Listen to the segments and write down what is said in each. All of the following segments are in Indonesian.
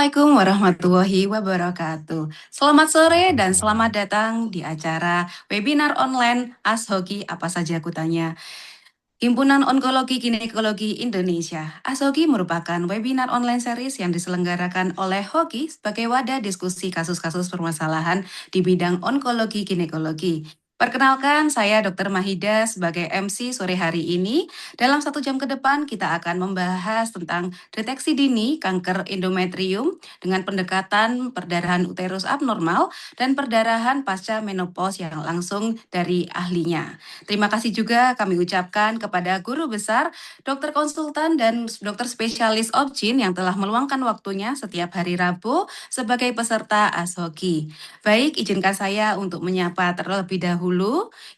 Assalamualaikum warahmatullahi wabarakatuh. Selamat sore dan selamat Waalaikumsalam. datang di acara webinar online ASHOGI Apa Saja Kutanya. Himpunan Onkologi Ginekologi Indonesia. ASHOGI merupakan webinar online series yang diselenggarakan oleh HOGI sebagai wadah diskusi kasus-kasus permasalahan di bidang onkologi ginekologi. Perkenalkan, saya Dr. Mahida sebagai MC sore hari ini. Dalam 1 jam ke depan, kita akan membahas tentang deteksi dini kanker endometrium dengan pendekatan perdarahan uterus abnormal dan perdarahan pasca menopause yang langsung dari ahlinya. Terima kasih juga kami ucapkan kepada guru besar, dokter konsultan dan dokter spesialis OBGYN yang telah meluangkan waktunya setiap hari Rabu sebagai peserta ASHOGI. Baik, izinkan saya untuk menyapa terlebih dahulu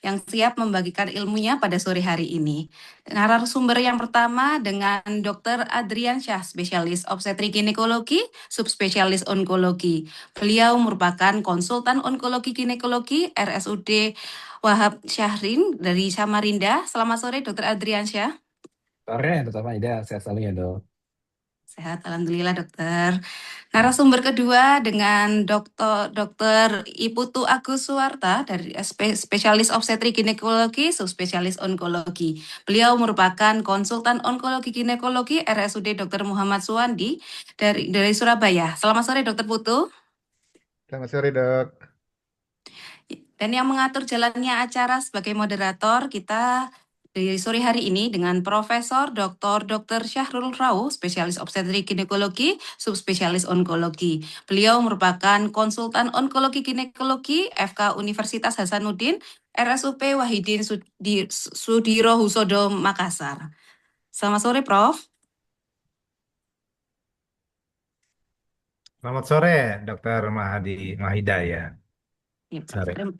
yang siap membagikan ilmunya pada sore hari ini. Narasumber yang pertama dengan Dr. Adrian Syah, spesialis obstetrik ginekologi, subspesialis onkologi. Beliau merupakan konsultan onkologi ginekologi RSUD Wahab Syahrin dari Samarinda. Selamat sore, Dr. Adrian Syah. Sore, Dr. Maida, sehat selalu ya, Dok. Sehat, alhamdulillah, dokter. Narasumber kedua dengan Dr. Iputu Agus Suwarta dari spesialis obstetrik ginekologi, subspesialis onkologi. Beliau merupakan konsultan onkologi ginekologi RSUD Dr. Muhammad Suwandi dari Surabaya. Selamat sore, Dr. Putu. Selamat sore, Dok. Dan yang mengatur jalannya acara sebagai moderator kita di sore hari ini dengan Profesor Dr. Syahrul Rauh, spesialis obstetrik ginekologi, subspesialis onkologi. Beliau merupakan konsultan onkologi ginekologi FK Universitas Hasanuddin, RSUP Wahidin Sudirohusodo Makassar. Selamat sore, Prof. Selamat sore, Dokter Mahida ya. Ya, Prof. Sore.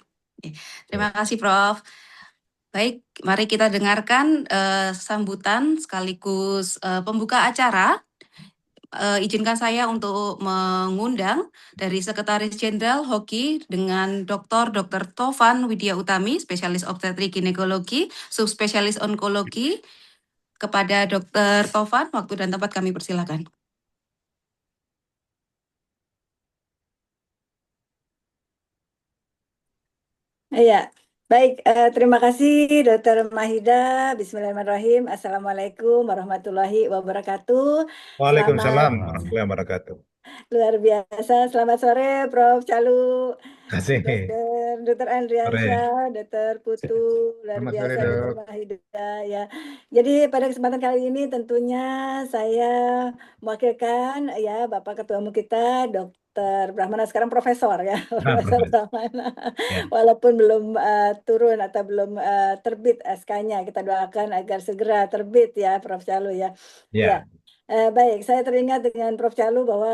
Terima kasih, Prof. Baik, mari kita dengarkan sambutan sekaligus pembuka acara. Izinkan saya untuk mengundang dari Sekretaris Jenderal HOGI dengan Dr. Tovan Widya Utami, spesialis obstetrik ginekologi, subspesialis onkologi. Kepada Dr. Tovan, waktu dan tempat kami persilakan. Iya, baik. Terima kasih Dr. Mahida. Bismillahirrahmanirrahim. Assalamualaikum warahmatullahi wabarakatuh. Selamat Waalaikumsalam warahmatullahi wabarakatuh. luar biasa. Selamat sore, Prof. Calu, Kasih. Dr. Sore. Andriansyah, Dr. Putu, luar Selamat sore, biasa Dr. Dok. Mahida ya. Jadi pada kesempatan kali ini tentunya saya mewakilkan ya Bapak Ketua Umum kita, Dr. Brahmana, sekarang Profesor ya, Profesor Profesor. Brahmana. Ya. Walaupun belum turun atau belum terbit SK-nya, kita doakan agar segera terbit ya, Prof. Calu ya. Ya. Ya. Baik, saya teringat dengan Prof. Calu bahwa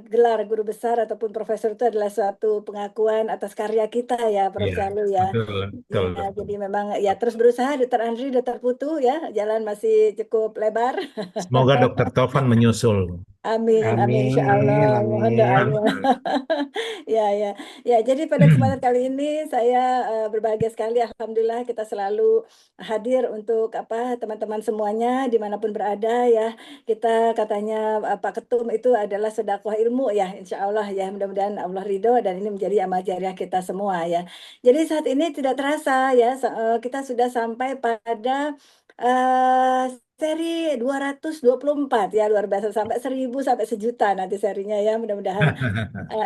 gelar guru besar ataupun profesor itu adalah suatu pengakuan atas karya kita ya, Prof. Ya. Calu ya. Betul, betul, Ya, Dok. jadi memang ya terus berusaha Dr. Andri, Dr. Putu ya, jalan masih cukup lebar. Semoga Dokter Tovan menyusul. Amin, amin, insya Amin, Allah. Mohon amin. doanya. Ya, ya, ya. Jadi pada kesempatan kali ini saya berbahagia sekali. Alhamdulillah kita selalu hadir untuk apa teman-teman semuanya dimanapun berada ya. Kita katanya Pak Ketum itu adalah sedekah ilmu ya, insya Allah ya. Mudah-mudahan Allah ridho dan ini menjadi amal jariah kita semua ya. Jadi saat ini tidak terasa ya, kita sudah sampai pada eh, seri 224 ya, luar biasa, sampai 1000 sampai sejuta nanti serinya ya. Mudah-mudahan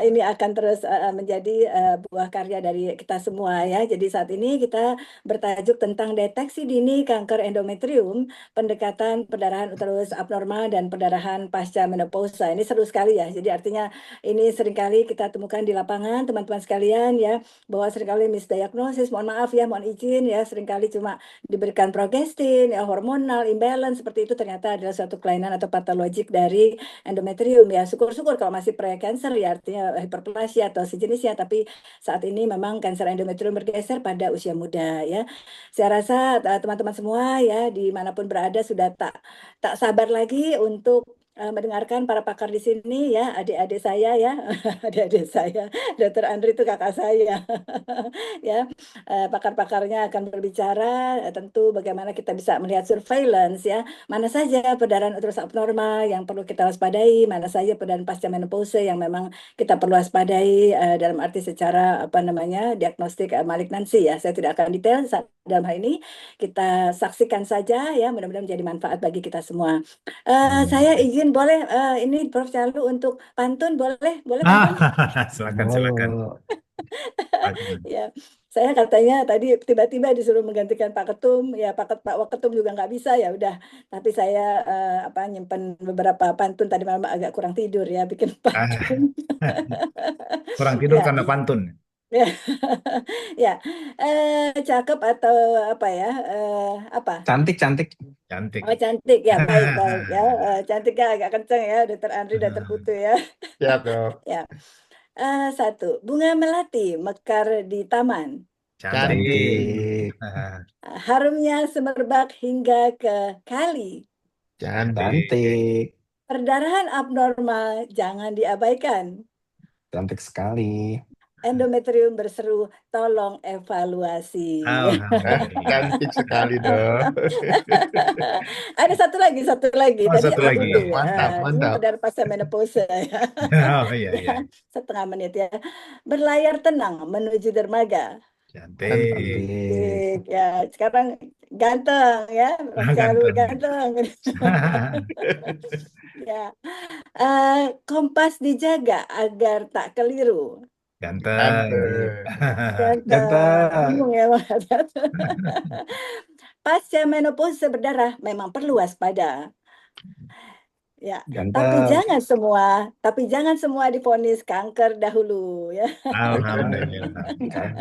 ini akan terus menjadi buah karya dari kita semua ya. Jadi saat ini kita bertajuk tentang deteksi dini kanker endometrium, pendekatan perdarahan uterus abnormal dan perdarahan pasca menopausa. Ini seru sekali ya. Jadi artinya ini seringkali kita temukan di lapangan teman-teman sekalian ya, bahwa seringkali misdiagnosis, mohon maaf ya, mohon izin ya, seringkali cuma diberikan progestin, ya, hormonal imbalance seperti itu, ternyata adalah suatu kelainan atau patologik dari endometrium ya. Syukur-syukur kalau masih pre-cancer ya, artinya hiperplasia atau sejenisnya, tapi saat ini memang kanker endometrium bergeser pada usia muda ya. Saya rasa teman-teman semua ya dimanapun berada sudah tak sabar lagi untuk mendengarkan para pakar di sini ya, adik-adik saya ya, adik-adik saya, Dokter Andri itu kakak saya, ya. Pakar-pakarnya akan berbicara tentu bagaimana kita bisa melihat surveillance ya, mana saja perdarahan uterus abnormal yang perlu kita waspadai, mana saja perdarahan pasca menopause yang memang kita perlu waspadai dalam arti secara apa namanya diagnostik malignansi ya. Saya tidak akan detail dalam hal ini, kita saksikan saja ya, mudah-mudahan menjadi manfaat bagi kita semua. Saya izin boleh ini Prof. Calu untuk pantun boleh pantun? Silakan. Oh, Ya, saya katanya tadi tiba-tiba disuruh menggantikan Pak Ketum, ya Pak Waketum juga nggak bisa ya udah. Tapi saya nyimpen beberapa pantun tadi malam agak kurang tidur ya bikin pantun. Kurang tidur Ya, karena pantun. ya, ya. Cakep atau apa ya? Apa? cantik, cantik. Cantik. Oh cantik ya baik ya. Cantiknya agak kenceng ya, Dokter Andri, Dokter Putu ya. Siap, Dok. Ya. Satu, bunga melati mekar di taman. Cantik. Harumnya semerbak hingga ke kali. Cantik. Perdarahan abnormal jangan diabaikan. Cantik sekali. Endometrium berseru, tolong evaluasi. Alhamdulillah. Cantik sekali dong. Ada satu lagi. Oh, Tadi satu yang lagi. itu ya. Mantap, Ini mantap. perdarahan pasca menopause ya. Oh iya. Setengah menit ya. Berlayar tenang menuju dermaga. Cantik. Cantik. Ya, sekarang ganteng ya, Prof. Calu ganteng. Ya, kompas dijaga agar tak keliru. Ganteng. Ganteng, bingung ya Bang. Pasca menopause berdarah memang perlu waspada. Ya, Ganteng. tapi jangan semua divonis kanker dahulu ya. Alhamdulillah.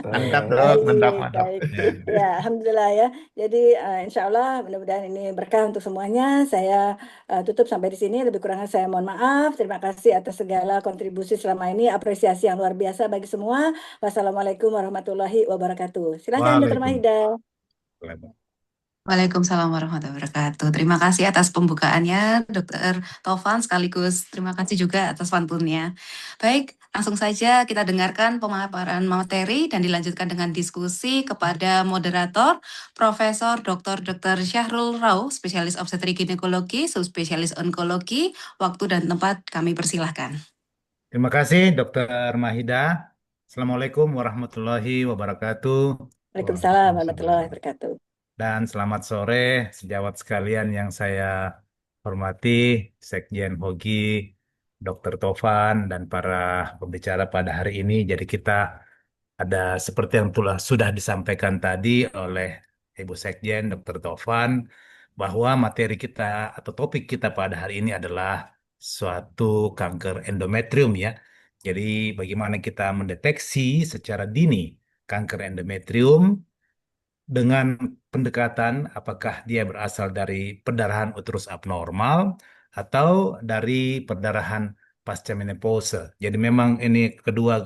Mantap dok, mantap. Baik. Ya, alhamdulillah ya. Jadi insya Allah mudah-mudahan ini berkah untuk semuanya. Saya tutup sampai di sini. Lebih kurangnya saya mohon maaf. Terima kasih atas segala kontribusi selama ini. Apresiasi yang luar biasa bagi semua. Wassalamualaikum warahmatullahi wabarakatuh. Silakan Dr. Mahida. Waalaikumsalam warahmatullahi wabarakatuh. Terima kasih atas pembukaannya, Dr. Tovan, sekaligus terima kasih juga atas pantunnya. Baik, langsung saja kita dengarkan pemaparan materi dan dilanjutkan dengan diskusi kepada moderator, Profesor Dr. Syahrul Rauh, spesialis obstetrik ginekologi, subspesialis onkologi. Waktu dan tempat kami persilahkan. Terima kasih, Dr. Mahida. Assalamualaikum warahmatullahi wabarakatuh. Waalaikumsalam warahmatullahi wabarakatuh. Dan selamat sore sejawat sekalian yang saya hormati, Sekjen Hogi, Dr. Tovan, dan para pembicara pada hari ini. Jadi kita ada seperti yang sudah disampaikan tadi oleh Ibu Sekjen, Dr. Tovan, bahwa materi kita atau topik kita pada hari ini adalah suatu kanker endometrium ya. Jadi bagaimana kita mendeteksi secara dini kanker endometrium dengan pendekatan apakah dia berasal dari perdarahan uterus abnormal atau dari perdarahan pasca menopause. Jadi memang ini kedua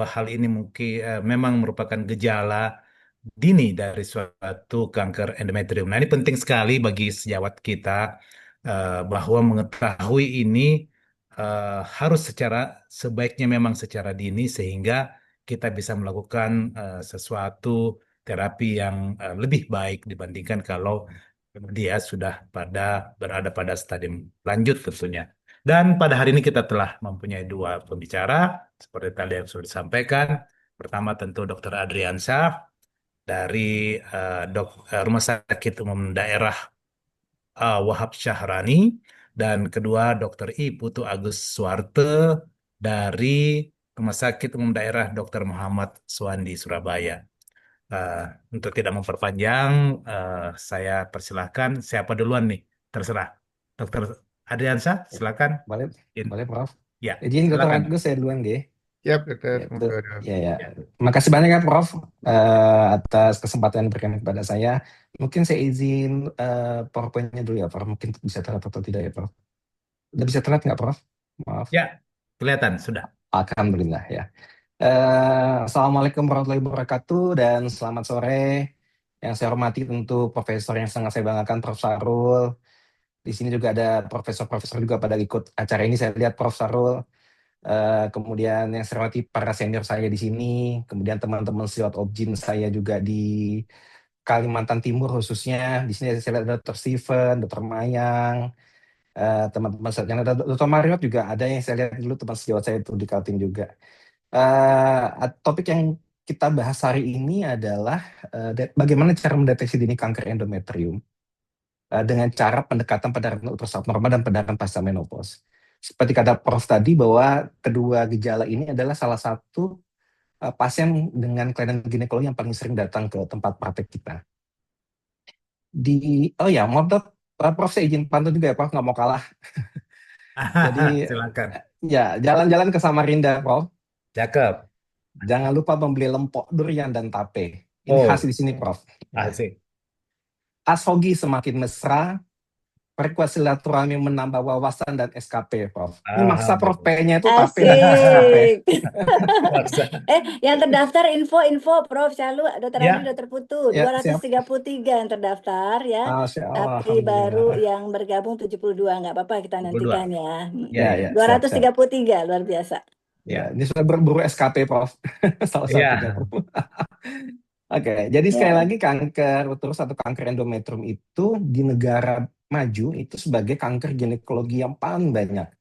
hal ini mungkin memang merupakan gejala dini dari suatu kanker endometrium. Nah, ini penting sekali bagi sejawat kita bahwa mengetahui ini harus sebaiknya memang secara dini sehingga kita bisa melakukan sesuatu terapi yang lebih baik dibandingkan kalau dia sudah berada pada stadium lanjut tentunya. Dan pada hari ini kita telah mempunyai dua pembicara seperti tadi yang sudah disampaikan. Pertama tentu Dr. Adriansyah dari Rumah Sakit Umum Daerah Wahab Syahrani, dan kedua Dr. I Putu Agus Suarte dari Rumah Sakit Umum Daerah Dr. Muhammad Suwandi Surabaya. Untuk tidak memperpanjang, saya persilahkan siapa duluan nih, terserah. Dr. Adriansyah, silakan. Boleh, Prof. Ya, Izin Dr. silakan. Agus saya duluan, G. Siap dokter. Ya. Makasih banyak ya Prof atas kesempatan yang diberikan kepada saya. Mungkin saya izin PowerPoint-nya dulu ya Prof. Mungkin bisa terlihat atau tidak ya Prof. Udah bisa terlihat nggak Prof? Maaf. Ya, kelihatan sudah. Alhamdulillah ya. Assalamualaikum warahmatullahi wabarakatuh dan selamat sore. Yang saya hormati tentu Profesor yang sangat saya banggakan, Prof. Syahrul, Di sini juga ada profesor-profesor juga pada ikut acara ini. Saya lihat Prof. Sarul, kemudian yang saya hormati para senior saya di sini, kemudian teman-teman Silat Objin saya juga di Kalimantan Timur khususnya. Di sini saya lihat ada Dr. Steven, Dr. Mayang, teman-teman yang ada Dr. Mario juga ada yang saya lihat dulu teman sejawat saya itu di Kaltim juga. Topik yang kita bahas hari ini adalah bagaimana cara mendeteksi dini kanker endometrium dengan cara pendekatan pada uterus abnormal dan pendekatan pasca menopause. Seperti kata Prof tadi bahwa kedua gejala ini adalah salah satu pasien dengan kelainan ginekologi yang paling sering datang ke tempat praktek kita. Oh ya, maaf Dok, Prof saya izin pantun juga ya Prof, nggak mau kalah. Jadi Silakan. ya jalan-jalan ke Samarinda Prof. Cakep. Jangan lupa membeli lempok, durian, dan tape. Ini khas Oh, di sini, Prof. Ya. asik. Ashogi semakin mesra, perkuat silaturahmi menambah wawasan dan SKP, Prof. Ini maksa Prof, Alhamdulillah. P-nya itu tape dan SKP. Asik. Maksa. Yang terdaftar info Prof. Syalu, Dr. Adi, Ya, Dr. Putu, Ya, siap. 233 yang terdaftar ya. Masya Allah, Tapi baru Alhamdulillah. yang bergabung 72, nggak apa-apa kita 22. nantikan ya. Ya, Ya, ya. siap. 233, luar biasa. Ya, ini sudah berburu SKP, Prof. Salah satunya, Ya. Prof. Oke, jadi sekali Ya. lagi kanker uterus atau kanker endometrium itu di negara maju itu sebagai kanker ginekologi yang paling banyak.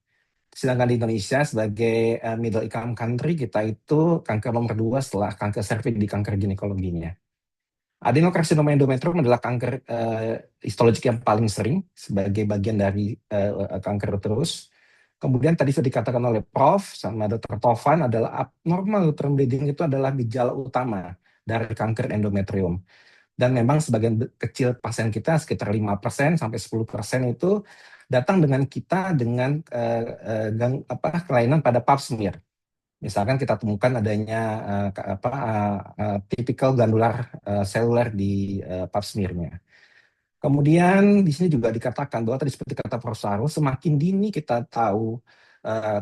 Sedangkan di Indonesia sebagai middle income country kita itu kanker nomor 2 setelah kanker serviks di kanker ginekologinya. Adenokarsinoma endometrium adalah kanker histologik yang paling sering sebagai bagian dari kanker uterus. Kemudian tadi sudah dikatakan oleh Prof. sama Dr. Tovan adalah abnormal uterine bleeding itu adalah gejala utama dari kanker endometrium. Dan memang sebagian kecil pasien kita sekitar 5% sampai 10% itu datang dengan kita dengan kelainan pada pap smear. Misalkan kita temukan adanya tipikal glandular seluler di pap smear-nya. Kemudian di sini juga dikatakan bahwa tadi seperti kata Prof. Sarul, semakin dini kita tahu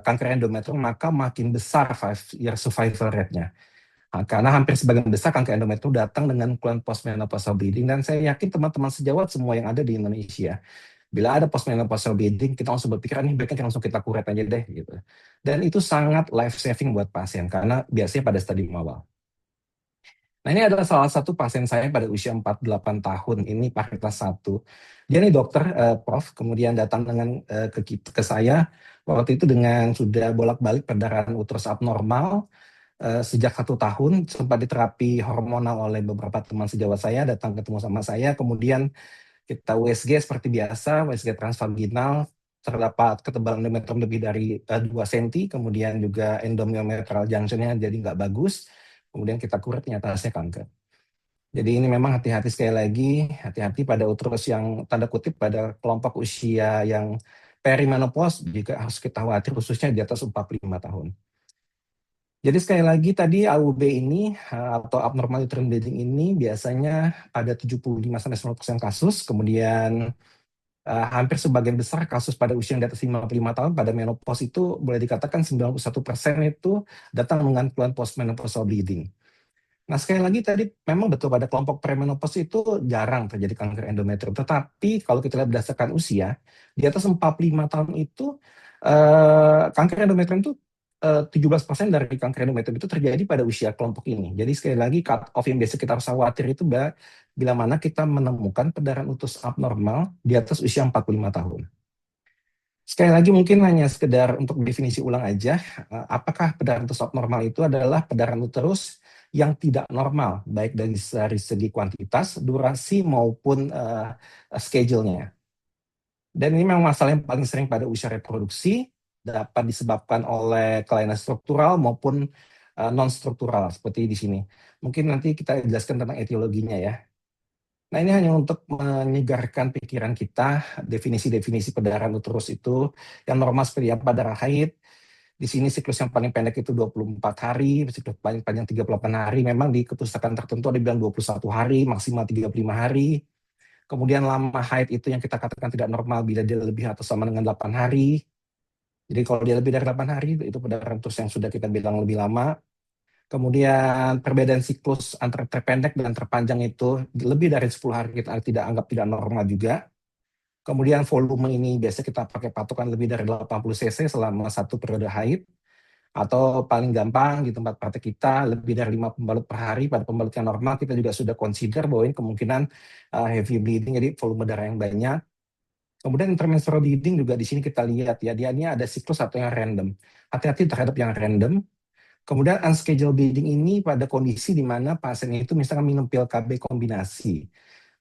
kanker endometrium maka makin besar 5-year survival rate-nya. Karena hampir sebagian besar kanker endometrium datang dengan keluhan postmenopausal bleeding, dan saya yakin teman-teman sejawat semua yang ada di Indonesia, bila ada postmenopausal bleeding, kita langsung berpikir ini baiknya langsung kita kuret aja deh gitu. Dan itu sangat life saving buat pasien karena biasanya pada stadium awal. Nah, ini adalah salah satu pasien saya pada usia 48 tahun, ini paritas 1. Dia nih dokter, Prof, kemudian datang dengan ke saya waktu itu dengan sudah bolak-balik perdarahan uterus abnormal, sejak 1 tahun, sempat diterapi hormonal oleh beberapa teman sejawat saya, datang ketemu sama saya, kemudian kita USG seperti biasa, USG transvaginal, terdapat ketebalan endometrium lebih dari 2 cm, kemudian juga endomyometral junction-nya jadi nggak bagus, kemudian kita kuret ternyata hasilnya kanker. Jadi ini memang hati-hati sekali lagi, hati-hati pada uterus yang tanda kutip pada kelompok usia yang perimenopause juga harus kita khawatir khususnya di atas 45 tahun. Jadi sekali lagi tadi AUB ini atau abnormal uterine bleeding ini biasanya pada 75-90% kasus, kemudian hampir sebagian besar kasus pada usia yang di atas 55 tahun pada menopause itu boleh dikatakan 91% itu datang dengan keluhan postmenopausal bleeding. Nah sekali lagi tadi memang betul pada kelompok premenopause itu jarang terjadi kanker endometrium. Tetapi kalau kita lihat berdasarkan usia, di atas 45 tahun itu kanker endometrium itu 17% dari kanker endometrium itu terjadi pada usia kelompok ini. Jadi sekali lagi cut off yang biasa kita harus khawatir itu bila mana kita menemukan perdarahan uterus abnormal di atas usia 45 tahun. Sekali lagi mungkin hanya sekedar untuk definisi ulang aja, apakah perdarahan uterus abnormal itu adalah perdarahan uterus yang tidak normal, baik dari segi kuantitas, durasi, maupun schedule-nya. Dan ini memang masalah yang paling sering pada usia reproduksi, dapat disebabkan oleh kelainan struktural maupun non-struktural, seperti di sini. Mungkin nanti kita jelaskan tentang etiologinya ya. Nah ini hanya untuk menyegarkan pikiran kita, definisi-definisi perdarahan uterus itu, yang normal seperti apa darah haid. Di sini siklus yang paling pendek itu 24 hari, siklus paling panjang 38 hari. Memang di kepustakaan tertentu ada bilang 21 hari, maksimal 35 hari. Kemudian lama haid itu yang kita katakan tidak normal bila dia lebih atau sama dengan 8 hari. Jadi kalau dia lebih dari 8 hari, itu perdarahan uterus yang sudah kita bilang lebih lama. Kemudian perbedaan siklus antara terpendek dan terpanjang itu lebih dari 10 hari kita tidak anggap tidak normal juga. Kemudian volume ini biasa kita pakai patokan lebih dari 80 cc selama satu periode haid. Atau paling gampang di tempat praktek kita lebih dari 5 pembalut per hari. Pada pembalut yang normal kita juga sudah consider bahwa ini kemungkinan heavy bleeding, jadi volume darah yang banyak. Kemudian intermenstrual bleeding juga di sini kita lihat ya, dia ini ada siklus atau yang random. Hati-hati terhadap yang random. Kemudian unscheduled bleeding ini pada kondisi di mana pasien itu misalkan minum pil KB kombinasi.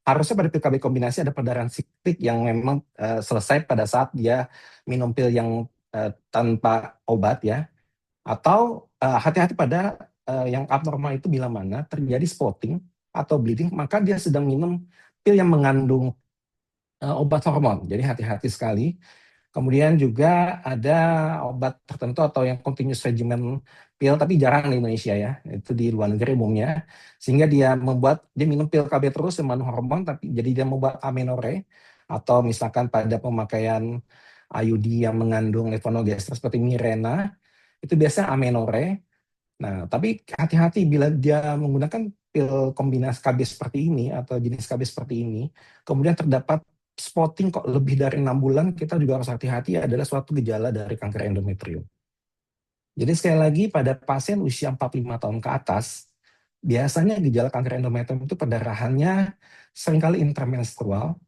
Harusnya pada pil KB kombinasi ada perdarahan siklik yang memang selesai pada saat dia minum pil yang tanpa obat ya. Atau hati-hati pada yang abnormal itu bila mana terjadi spotting atau bleeding, maka dia sedang minum pil yang mengandung obat hormon. Jadi hati-hati sekali. Kemudian juga ada obat tertentu atau yang continuous regimen pil, tapi jarang di Indonesia ya. Itu di luar negeri umumnya. Sehingga dia minum pil KB terus yang mengandung hormon, tapi jadi dia membuat amenorrhea. Atau misalkan pada pemakaian IUD yang mengandung levonorgestrel seperti Mirena, itu biasanya amenorrhea. Nah, tapi hati-hati bila dia menggunakan pil kombinasi KB seperti ini atau jenis KB seperti ini, kemudian terdapat spotting kok lebih dari 6 bulan, kita juga harus hati-hati adalah suatu gejala dari kanker endometrium. Jadi sekali lagi pada pasien usia 45 tahun ke atas, biasanya gejala kanker endometrium itu perdarahannya seringkali intramenstrual,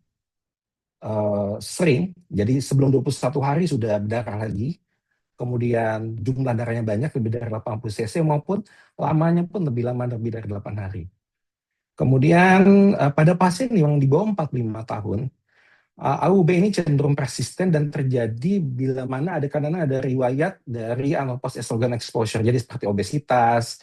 sering, jadi sebelum 21 hari sudah berdarah lagi, kemudian jumlah darahnya banyak lebih dari 80 cc maupun lamanya pun lebih lama lebih dari 8 hari. Kemudian pada pasien yang di bawah 45 tahun, AUB ini cenderung persisten dan terjadi bila mana kadang-kadang ada riwayat dari anopause estrogen exposure, jadi seperti obesitas,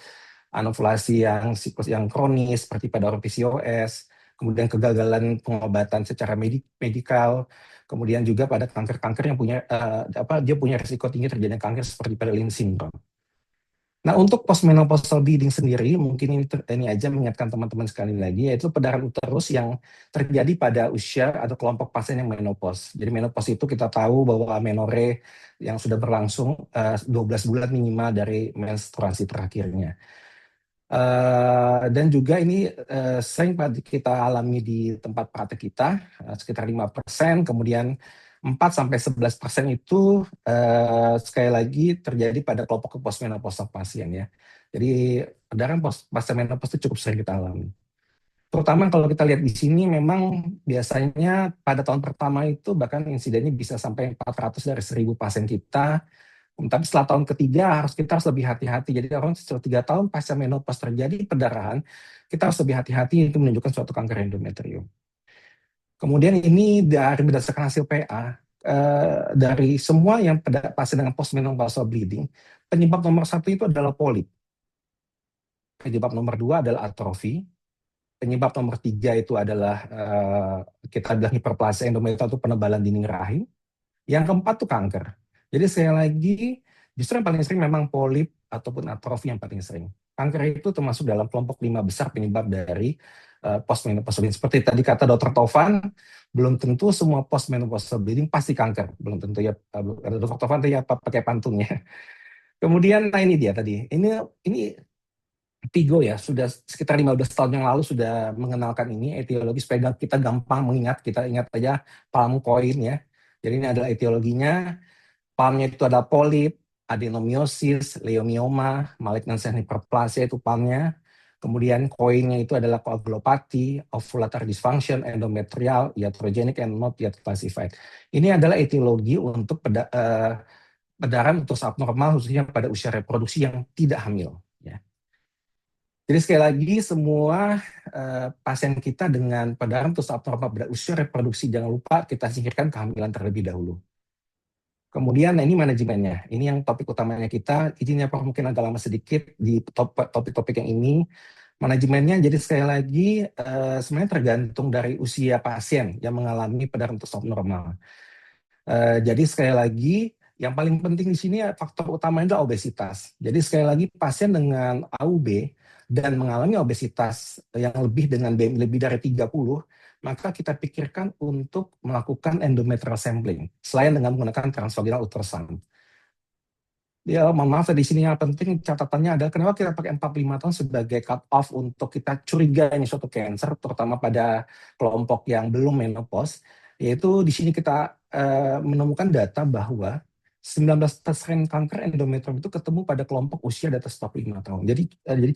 anovulasi yang siklus yang kronis seperti pada orang PCOS, kemudian kegagalan pengobatan secara medikal, kemudian juga pada kanker-kanker yang dia punya risiko tinggi terjadinya kanker seperti pada Lynch syndrome. Nah, untuk postmenopausal bleeding sendiri, mungkin ini aja mengingatkan teman-teman sekali lagi, yaitu perdarahan uterus yang terjadi pada usia atau kelompok pasien yang menopause. Jadi menopause itu kita tahu bahwa amenorrhea yang sudah berlangsung 12 bulan minimal dari menstruasi terakhirnya. Dan juga ini sering kita alami di tempat praktek kita, sekitar 5%, kemudian 4-11% itu sekali lagi terjadi pada kelompok postmenopausal pasien ya. Jadi perdarahan pasca menopause itu cukup sering kita alami. Terutama kalau kita lihat di sini memang biasanya pada tahun pertama itu bahkan insidennya bisa sampai 400 dari 1000 pasien kita. Tapi setelah tahun ketiga kita harus lebih hati-hati. Jadi orang setelah 3 tahun pasca menopause terjadi perdarahan, kita harus lebih hati-hati, itu menunjukkan suatu kanker endometrium. Kemudian ini berdasarkan hasil PA, dari semua yang pada pasien dengan postmenopausal bleeding, penyebab nomor 1 itu adalah polip. Penyebab nomor 2 adalah atrofi. Penyebab nomor 3 itu adalah kita bilang hiperplasia endometrial atau penebalan dinding rahim. Yang keempat itu kanker. Jadi sekali lagi, justru yang paling sering memang polip ataupun atrofi yang paling sering. Kanker itu termasuk dalam kelompok 5 besar penyebab dari postmenopausal bleeding. Seperti tadi kata Dr. Tovan, belum tentu semua postmenopausal bleeding pasti kanker. Belum tentu ya, Dr. Tovan tadi apa pakai pantunnya. Kemudian, nah ini dia tadi. Ini Pigo ya, sudah sekitar 15 tahun yang lalu sudah mengenalkan ini etiologi supaya kita gampang mengingat, kita ingat aja palm coin ya. Jadi ini adalah etiologinya. Palmnya itu ada polip, adenomiosis, leiomioma, malignant hyperplasia itu palmnya. Kemudian koinnya itu adalah koagulopati, ovulatory dysfunction, endometrial, iatrogenic, and not yet classified. Ini adalah etiologi untuk perdarahan uterus abnormal khususnya pada usia reproduksi yang tidak hamil. Ya. Jadi sekali lagi semua pasien kita dengan perdarahan uterus abnormal pada usia reproduksi jangan lupa kita singkirkan kehamilan terlebih dahulu. Kemudian ini manajemennya, ini yang topik utamanya kita, izinnya Prof mungkin agak lama sedikit di topik-topik yang ini. Manajemennya jadi sekali lagi sebenarnya tergantung dari usia pasien yang mengalami perdarahan uterus abnormal. Jadi sekali lagi yang paling penting di sini faktor utamanya adalah obesitas. Jadi sekali lagi pasien dengan AUB dan mengalami obesitas yang lebih dari 30, maka kita pikirkan untuk melakukan endometrial sampling selain dengan menggunakan transvaginal ultrasound. Ya, mohon maaf di sini yang penting catatannya adalah kenapa kita pakai 45 tahun sebagai cut off untuk kita curiga ini suatu cancer, terutama pada kelompok yang belum menopause. Yaitu di sini kita menemukan data bahwa 19% kanker endometrium itu ketemu pada kelompok usia di atas 45 tahun. Jadi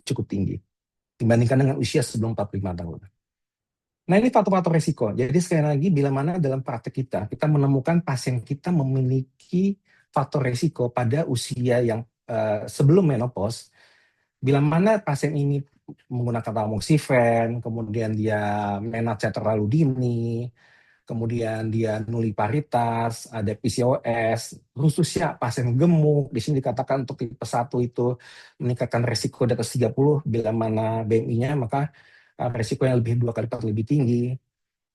cukup tinggi dibandingkan dengan usia sebelum 45 tahun. Nah, ini faktor-faktor resiko. Jadi sekali lagi, bila mana dalam praktek kita menemukan pasien kita memiliki faktor resiko pada usia yang sebelum menopause, bila mana pasien ini menggunakan tamoxifen, kemudian dia menarche terlalu dini, kemudian dia nuliparitas, ada PCOS, khususnya pasien gemuk, di sini dikatakan untuk tipe 1 itu meningkatkan resiko di atas 30, bila mana BMI-nya maka resiko yang lebih 2 kali lipat lebih tinggi.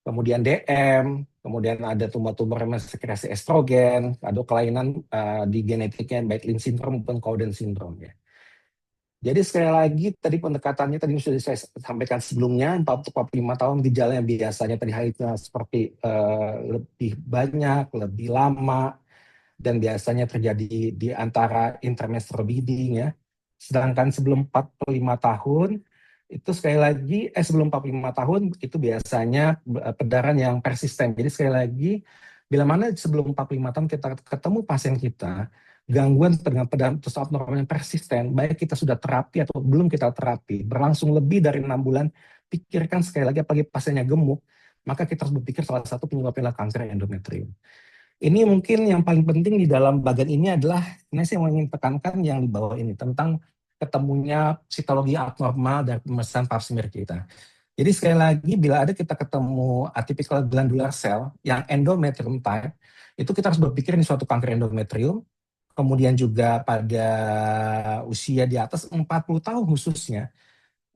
Kemudian DM, kemudian ada tumor-tumor yang mensekresi estrogen, ada kelainan di genetiknya baik Lynch syndrome maupun Cowden syndrome ya. Jadi sekali lagi tadi pendekatannya tadi sudah saya sampaikan sebelumnya, 45 tahun gejalanya biasanya tadi haidnya seperti lebih banyak, lebih lama, dan biasanya terjadi di antara intermenstrual bleeding ya. Sedangkan sebelum 45 tahun itu sekali lagi sebelum 45 tahun itu biasanya pedaran yang persisten. Jadi sekali lagi bila mana sebelum 45 tahun kita ketemu pasien kita gangguan dengan pedaran usus abnormal yang persisten, baik kita sudah terapi atau belum kita terapi, berlangsung lebih dari 6 bulan, pikirkan sekali lagi apalagi pasiennya gemuk, maka kita harus berpikir salah satu penyebabnya kanker endometrium. Ini mungkin yang paling penting di dalam bagian ini adalah, ini saya ingin tekankan yang di bawah ini, tentang ketemunya sitologi abnormal dari pemeriksaan pap smear kita. Jadi sekali lagi, bila ada kita ketemu atypical glandular cell yang endometrium type, itu kita harus berpikir ini suatu kanker endometrium, kemudian juga pada usia di atas 40 tahun khususnya,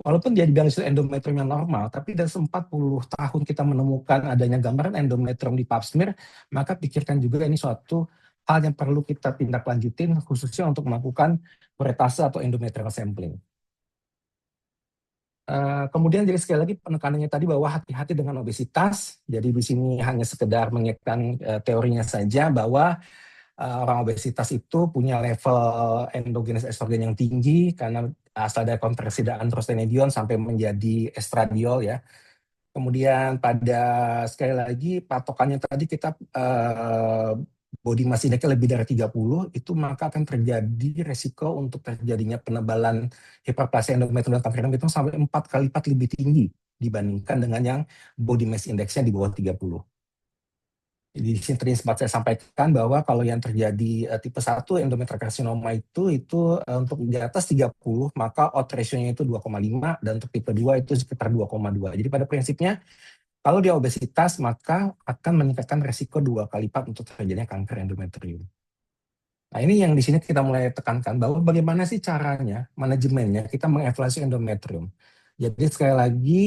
walaupun dia dibilang endometrium yang normal, tapi dari 40 tahun kita menemukan adanya gambaran endometrium di pap smear, maka pikirkan juga ini suatu hal yang perlu kita tindak lanjutin, khususnya untuk melakukan kuretase atau endometrial sampling. Kemudian jadi sekali lagi penekanannya tadi bahwa hati-hati dengan obesitas. Jadi di sini hanya sekedar mengingatkan teorinya saja bahwa orang obesitas itu punya level endogenous estrogen yang tinggi karena asal dari konversi dari androstenedion sampai menjadi estradiol ya. Kemudian pada sekali lagi patokannya tadi kita body mass index lebih dari 30, itu maka akan terjadi resiko untuk terjadinya penebalan hiperplasia endometrium dan kanker endometrium sampai 4 kali lipat lebih tinggi dibandingkan dengan yang body mass index-nya di bawah 30. Jadi di sini sempat saya sampaikan bahwa kalau yang terjadi tipe 1 endometrial karsinoma itu untuk di atas 30 maka odds ratio-nya itu 2,5 dan untuk tipe 2 itu sekitar 2,2. Jadi pada prinsipnya kalau dia obesitas maka akan meningkatkan resiko 2 kali lipat untuk terjadinya kanker endometrium. Nah ini yang di sini kita mulai tekankan bahwa bagaimana sih caranya, manajemennya kita mengevaluasi endometrium. Jadi sekali lagi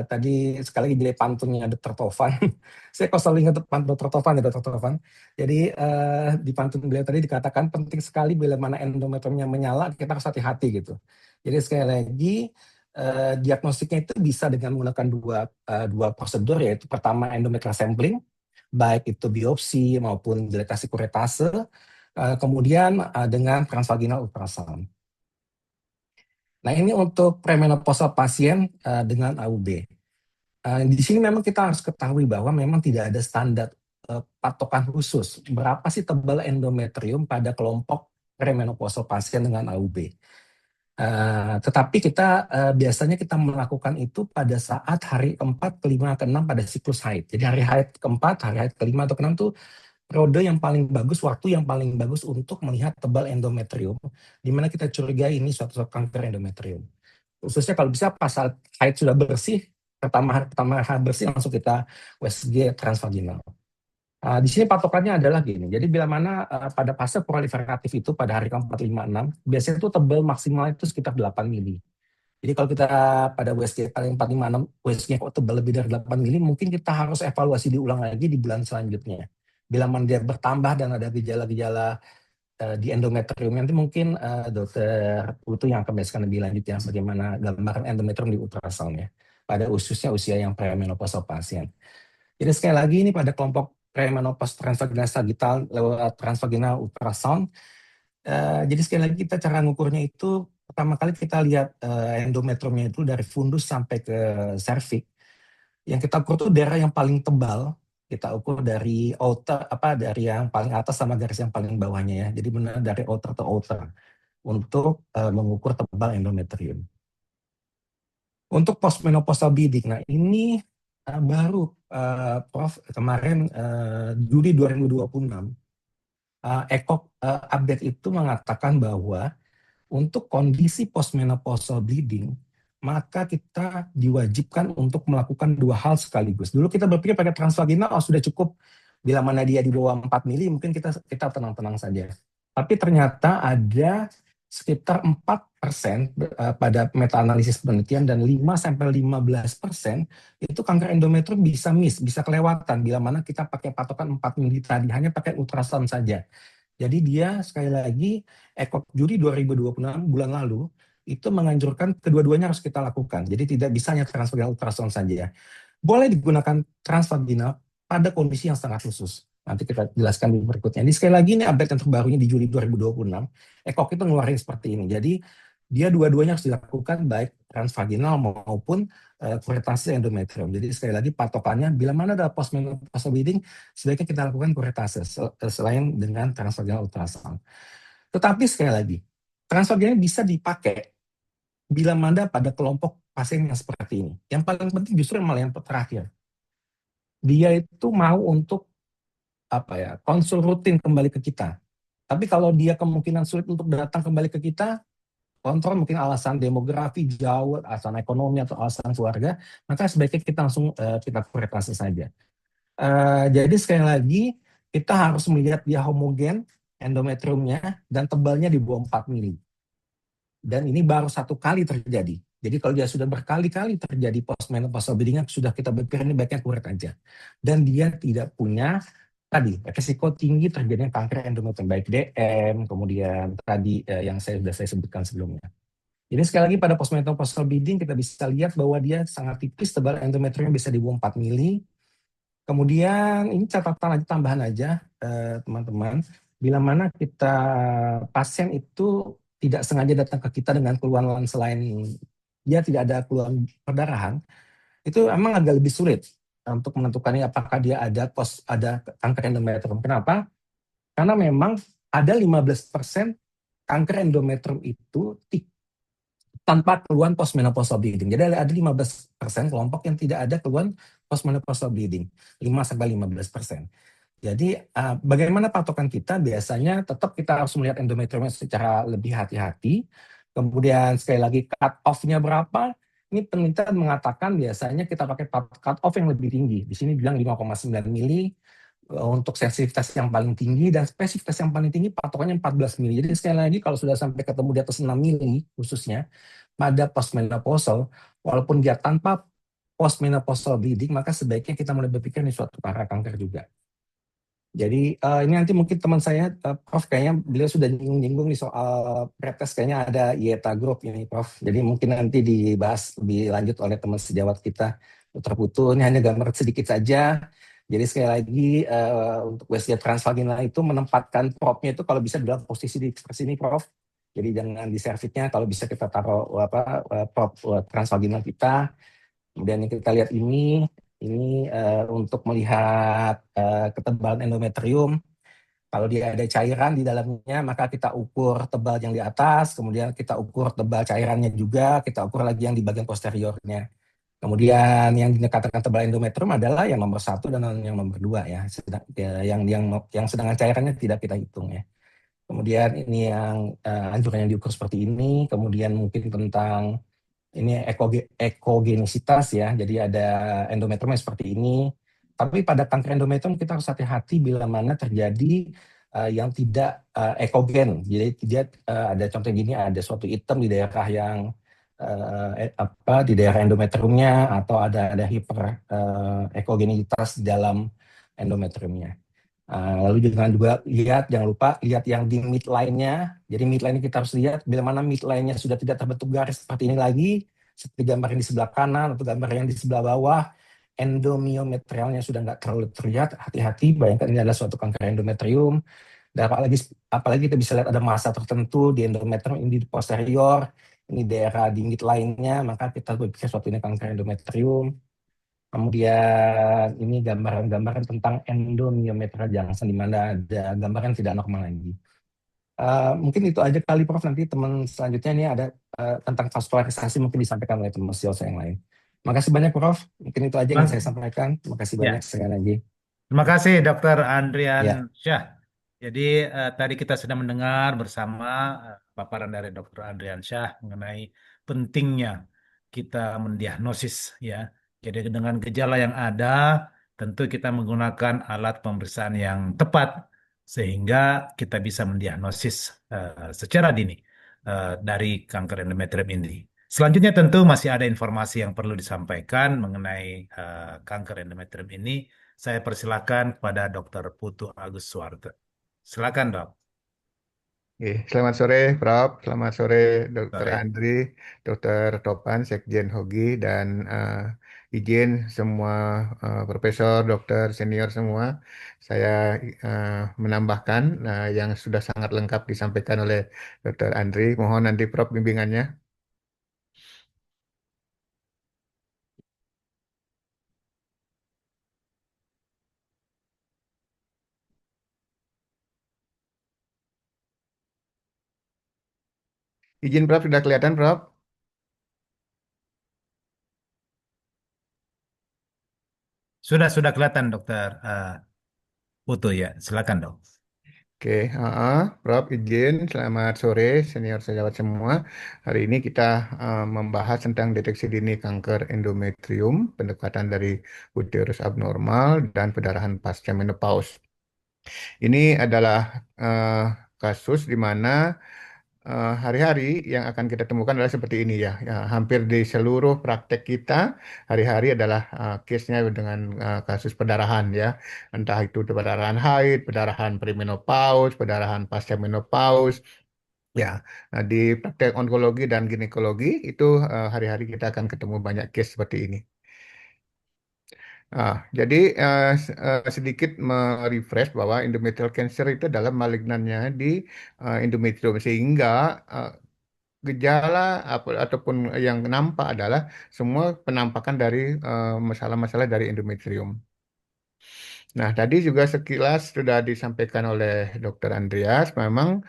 tadi bila pantunnya Dr. Tovan, saya kok selalu ingat pantun Dr. Tovan. Jadi di pantun beliau tadi dikatakan penting sekali bila mana endometriumnya menyala kita harus hati-hati gitu. Jadi sekali lagi diagnostiknya itu bisa dengan menggunakan dua prosedur, yaitu pertama endometrial sampling, baik itu biopsi maupun dilatasi kuretase, kemudian dengan transvaginal ultrasound. Nah ini untuk premenopausal pasien dengan AUB. Di sini memang kita harus ketahui bahwa memang tidak ada standar patokan khusus berapa sih tebal endometrium pada kelompok premenopausal pasien dengan AUB. Tetapi kita biasanya kita melakukan itu pada saat hari keempat, kelima, keenam pada siklus haid. Jadi hari haid keempat, hari haid kelima atau keenam itu periode yang paling bagus, waktu yang paling bagus untuk melihat tebal endometrium, di mana kita curigai ini suatu kanker endometrium. Khususnya kalau bisa pas saat haid sudah bersih, pertama hari bersih langsung kita USG transvaginal. Di sini patokannya adalah gini, jadi bila mana pada fase proliferatif itu pada hari ke-4, 5, 6, biasanya itu tebal maksimal itu sekitar 8 mili. Jadi kalau kita pada USG paling 4, 5, 6, USG kok tebal lebih dari 8 mili, mungkin kita harus evaluasi diulang lagi di bulan selanjutnya. Bila mana dia bertambah dan ada gejala-gejala di endometrium, nanti mungkin dokter Putu yang akan menjelaskan lebih lanjut ya, bagaimana gambaran endometrium di ultrasound ya, pada khususnya usia yang premenopausal pasien. Jadi sekali lagi ini pada kelompok premenopause transvaginal sagittal lewat transvaginal ultrasound. Jadi sekali lagi kita cara ngukurnya itu pertama kali kita lihat endometriumnya itu dari fundus sampai ke serviks. Yang kita ukur itu daerah yang paling tebal kita ukur dari outer dari yang paling atas sama garis yang paling bawahnya ya. Jadi benar dari outer to outer untuk mengukur tebal endometrium. Untuk postmenopausal bleeding, nah ini baru Prof kemarin Juli 2026 ECOG update itu mengatakan bahwa untuk kondisi postmenopausal bleeding maka kita diwajibkan untuk melakukan dua hal sekaligus. Dulu kita berpikir pakai transvaginal sudah cukup, bila mana dia di bawah 4 mili mungkin kita tenang-tenang saja. Tapi ternyata ada sekitar 4% pada meta-analisis penelitian dan 5-15% itu kanker endometrium bisa bisa kelewatan bila mana kita pakai patokan 4 mili tadi, hanya pakai ultrasound saja. Jadi dia sekali lagi ECOG Juli 2026 bulan lalu itu menganjurkan kedua-duanya harus kita lakukan. Jadi tidak bisa hanya transvaginal ultrasound saja. Boleh digunakan transvaginal pada kondisi yang sangat khusus. Nanti kita jelaskan di berikutnya. Ini sekali lagi ini update yang terbarunya di Juli 2026. ECOG itu ngeluarin seperti ini. Jadi dia dua-duanya harus dilakukan baik transvaginal maupun kuretase endometrium. Jadi sekali lagi patokannya bila mana ada postmenopausal bleeding sebaiknya kita lakukan kuretase selain dengan transvaginal ultrasound. Tetapi sekali lagi transvaginal bisa dipakai bila mana pada kelompok pasien yang seperti ini. Yang paling penting justru malah yang terakhir. Dia itu mau untuk konsul rutin kembali ke kita. Tapi kalau dia kemungkinan sulit untuk datang kembali ke kita, kontrol mungkin alasan demografi jauh, alasan ekonomi atau alasan keluarga, maka sebaiknya kita langsung kita kuretase saja. Jadi sekali lagi kita harus melihat dia homogen endometriumnya dan tebalnya di bawah 4 mili. Dan ini baru satu kali terjadi. Jadi kalau dia sudah berkali-kali terjadi postmenopausal bleeding, sudah kita berpikir ini baiknya kuret aja. Dan dia tidak punya tadi risiko tinggi terjadinya kanker endometrium baik DM, kemudian tadi yang saya sebutkan sebelumnya. Jadi sekali lagi pada postmenopausal bleeding kita bisa lihat bahwa dia sangat tipis, tebal endometrium bisa di bawah 4 mili. Kemudian ini catatan tambahan aja teman-teman, bila mana kita pasien itu tidak sengaja datang ke kita dengan keluhan selain dia tidak ada keluhan perdarahan, itu emang agak lebih sulit untuk menentukan apakah dia ada kanker endometrium. Kenapa? Karena memang ada 15% kanker endometrium itu tanpa keluhan postmenopausal bleeding. Jadi ada 15% kelompok yang tidak ada keluhan postmenopausal bleeding, 5-15%. Jadi bagaimana patokan kita? Biasanya tetap kita harus melihat endometriumnya secara lebih hati-hati. Kemudian sekali lagi cut off-nya berapa? Ini penelitian mengatakan biasanya kita pakai cut off yang lebih tinggi. Di sini bilang 5,9 mili untuk sensitivitas yang paling tinggi dan spesifitas yang paling tinggi patokannya 14 mili. Jadi sekali lagi kalau sudah sampai ketemu di atas 6 mili khususnya pada postmenopausal, walaupun dia tanpa postmenopausal bleeding, maka sebaiknya kita mulai berpikir ini suatu kanker juga. Jadi ini nanti mungkin teman saya, Prof, kayaknya beliau sudah nyinggung nih soal pretest, kayaknya ada IETA Group ini, Prof. Jadi mungkin nanti dibahas lebih lanjut oleh teman sejawat kita, Dr. Putu. Ini hanya gambar sedikit saja. Jadi sekali lagi untuk Westia transvaginal itu menempatkan propnya itu kalau bisa di dalam posisi di seperti ini, Prof. Jadi jangan di serviknya, kalau bisa kita taruh prop transvaginal kita. Kemudian yang kita lihat ini untuk melihat ketebalan endometrium. Kalau dia ada cairan di dalamnya, maka kita ukur tebal yang di atas, kemudian kita ukur tebal cairannya juga, kita ukur lagi yang di bagian posteriornya. Kemudian yang dikatakan tebal endometrium adalah yang nomor 1 dan yang nomor 2 ya. Yang sedangkan cairannya tidak kita hitung ya. Kemudian ini yang anjuran yang diukur seperti ini. Kemudian mungkin tentang ini ekogenisitas ya, jadi ada endometrium seperti ini. Tapi pada kanker endometrium kita harus hati-hati bila mana terjadi yang tidak ekogen. Jadi dia ada contoh gini, ada suatu item di daerah yang di daerah endometriumnya atau ada hiper ekogenitas di dalam endometriumnya. Lalu jangan lupa lihat yang di midline-nya. Jadi midline kita harus lihat bila mana midline-nya sudah tidak terbentuk garis seperti ini lagi, seperti gambar yang di sebelah kanan atau gambar yang di sebelah bawah, endomyometrialnya sudah nggak terlalu terlihat. Hati-hati, bayangkan ini adalah suatu kanker endometrium. Dan apalagi kita bisa lihat ada massa tertentu di endometrium, ini di posterior, ini daerah di midline-nya, maka kita berpikir suatu ini kanker endometrium. Kemudian ini gambaran-gambaran tentang endomyometrial junction, di mana ada gambaran tidak normal lagi. Mungkin itu aja kali Prof. Nanti teman selanjutnya ini ada tentang vaskularisasi, mungkin disampaikan oleh teman Siosa yang lain. Makasih banyak Prof. Mungkin itu aja yang ingin saya sampaikan. Makasih banyak Ya, sekali lagi. terima kasih Dr. Andrian Ya. Syah. Jadi tadi kita sudah mendengar bersama paparan dari Dr. Andrian Syah mengenai pentingnya kita mendiagnosis ya. Jadi dengan gejala yang ada, tentu kita menggunakan alat pemeriksaan yang tepat sehingga kita bisa mendiagnosis secara dini dari kanker endometrium ini. Selanjutnya tentu masih ada informasi yang perlu disampaikan mengenai kanker endometrium ini. Saya persilakan pada Dr. Putu Agus Suwarto. Silakan, Dok. Oke, selamat sore, Prof. Selamat sore, Dr. Sore. Andri, Dr. Topan, Sekjen Hogi, dan izin semua profesor, dokter, senior semua. Saya menambahkan yang sudah sangat lengkap disampaikan oleh Dr. Andri. Mohon nanti Prof bimbingannya. Izin Prof, sudah kelihatan Prof? Sudah kelihatan, Dokter Putu ya. Silakan, Dok. Oke, Prof izin, selamat sore senior sejawat semua. Hari ini kita membahas tentang deteksi dini kanker endometrium, pendekatan dari uterus abnormal dan perdarahan pasca menopause. Ini adalah eh, kasus di mana hari-hari yang akan kita temukan adalah seperti ini ya. Ya, hampir di seluruh praktek kita hari-hari adalah case-nya dengan kasus perdarahan ya. Entah itu perdarahan haid, perdarahan perimenopause, perdarahan pasca menopause. Ya, nah, di praktek onkologi dan ginekologi itu hari-hari kita akan ketemu banyak case seperti ini. Jadi sedikit merefresh bahwa endometrial cancer itu adalah malignannya di endometrium, sehingga eh, gejala ataupun yang nampak adalah semua penampakan dari masalah-masalah dari endometrium. Nah, tadi juga sekilas sudah disampaikan oleh Dr. Andreas, memang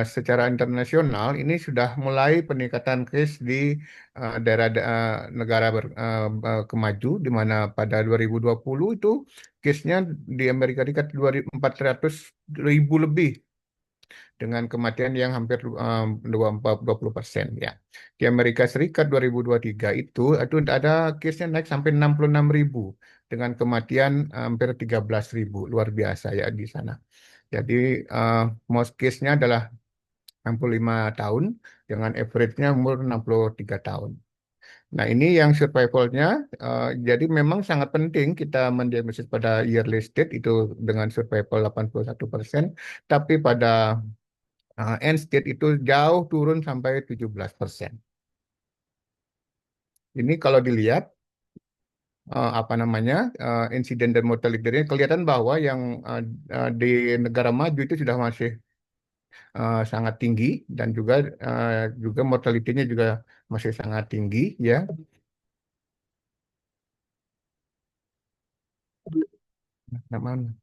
secara internasional ini sudah mulai peningkatan case di daerah negara kemaju, di mana pada 2020 itu case-nya di Amerika Serikat 400.000 lebih, dengan kematian yang hampir 20% ya. Di Amerika Serikat 2023 itu ada case-nya naik sampai 66.000 dengan kematian hampir 13.000, luar biasa ya di sana. Jadi most case-nya adalah 65 tahun dengan average-nya umur 63 tahun. Nah, ini yang survival-nya, jadi memang sangat penting kita mendiagnosis pada yearly state itu dengan survival 81%, tapi pada end state itu jauh turun sampai 17%. Ini kalau dilihat apa namanya insiden dan mortality rate, kelihatan bahwa yang di negara maju itu sudah masih sangat tinggi, dan juga mortality-nya juga masih sangat tinggi ya. Nah, mana?